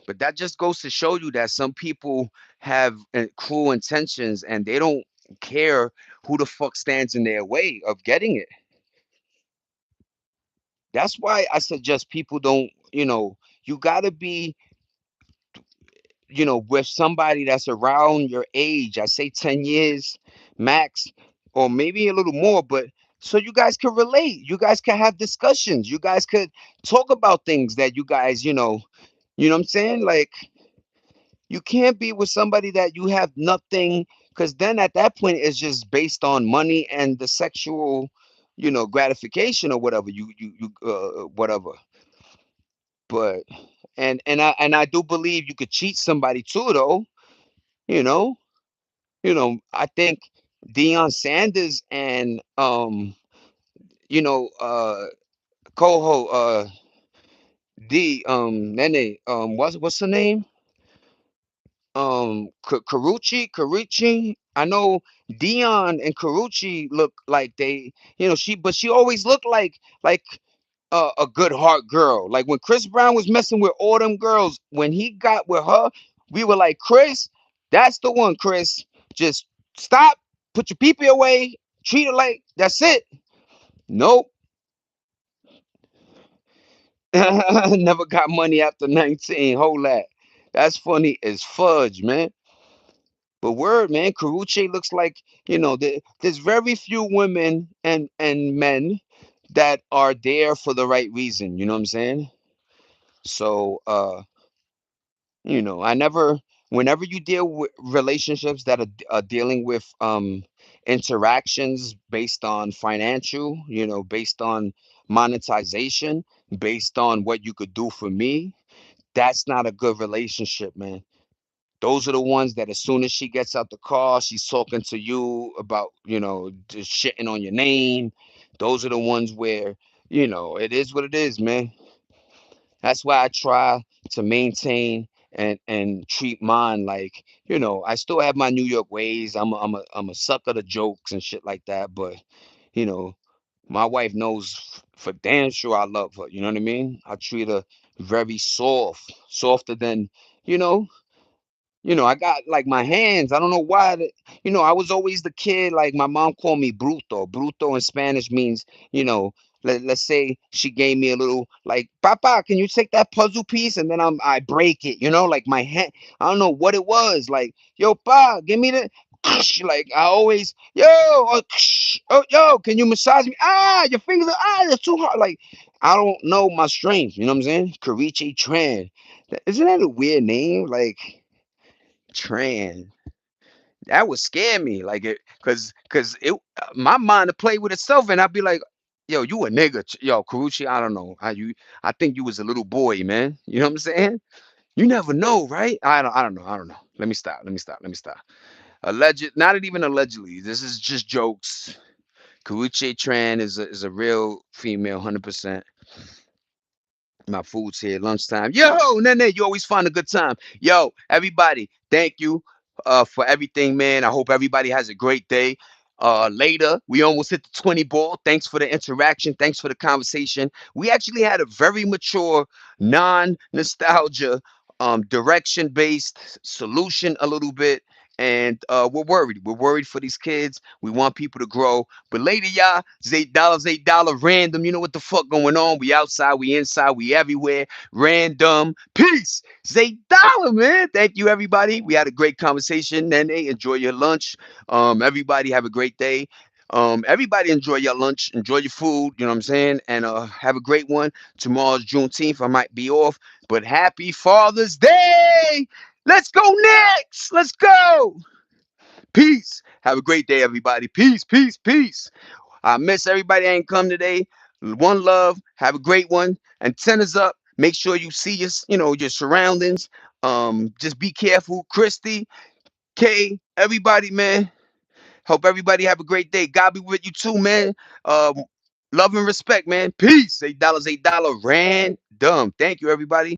But that just goes to show you that some people have cruel intentions and they don't care who the fuck stands in their way of getting it. That's why I suggest people don't, you got to be, with somebody that's around your age. I say 10 years max, or maybe a little more, but so you guys could relate. You guys could have discussions. You guys could talk about things that you guys, what I'm saying? Like, you can't be with somebody that you have nothing, because then at that point it's just based on money and the sexual, gratification or whatever whatever. But and I do believe you could cheat somebody too, though. You know, I think Deion Sanders and you know, Coho D Nene what's her name? Carucci. I know Dion and Carucci look like they, she always looked like a good heart girl. Like when Chris Brown was messing with all them girls, when he got with her, we were like, Chris, that's the one, Chris. Just stop, put your peepee away, treat her like that's it. Nope. Never got money after 19. Hold that. That's funny as fudge, man. But word, man, Karuche looks like, there's very few women and men that are there for the right reason. You know what I'm saying? So, I never, whenever you deal with relationships that are dealing with interactions based on financial, based on monetization, based on what you could do for me, that's not a good relationship, man. Those are the ones that as soon as she gets out the car, she's talking to you about, just shitting on your name. Those are the ones where, it is what it is, man. That's why I try to maintain and treat mine like, I still have my New York ways. I'm a sucker to jokes and shit like that, but you know, my wife knows for damn sure I love her. You know what I mean? I treat her very soft, softer than, you know, I got like my hands. I don't know why. I was always the kid. Like my mom called me bruto. Bruto in Spanish means, let's say she gave me a little like, Papa, can you take that puzzle piece? And then I break it. Like my hand. I don't know what it was. Like, yo, pa, give me the. Like I always, yo, can you massage me? Your fingers they're too hard. Like I don't know my strength. You know what I'm saying? Kariche Tran. Isn't that a weird name? Like. Tran. That would scare me, like it, cause it, my mind to play with itself, and I'd be like, "Yo, you a nigga, yo, Karuchi. I don't know. I think you was a little boy, man. You know what I'm saying? You never know, right? I don't know. Let me stop. Alleged, not even allegedly. This is just jokes. Karuchi Tran is a real female, 100%. My food's here, lunchtime. Yo, Nene, you always find a good time. Yo, everybody, thank you for everything, man. I hope everybody has a great day. Later, we almost hit the 20 ball. Thanks for the interaction. Thanks for the conversation. We actually had a very mature, non-nostalgia, direction-based solution a little bit. And we're worried. We're worried for these kids. We want people to grow. But later, y'all, it's $8, random. You know what the fuck going on? We outside, we inside, we everywhere. Random. Peace. It's $8, man. Thank you, everybody. We had a great conversation. Nene, enjoy your lunch. Everybody have a great day. Everybody enjoy your lunch, enjoy your food, you know what I'm saying? And have a great one. Tomorrow's Juneteenth. I might be off, but happy Father's Day. Let's go next. Let's go. Peace. Have a great day, everybody. Peace, peace, peace. I miss everybody that ain't come today. One love. Have a great one. Antennas up. Make sure you see your surroundings. Just be careful. Christy, Kay, everybody, man. Hope everybody have a great day. God be with you too, man. Um, love and respect, man. Peace. $8, $8. Random. Thank you, everybody.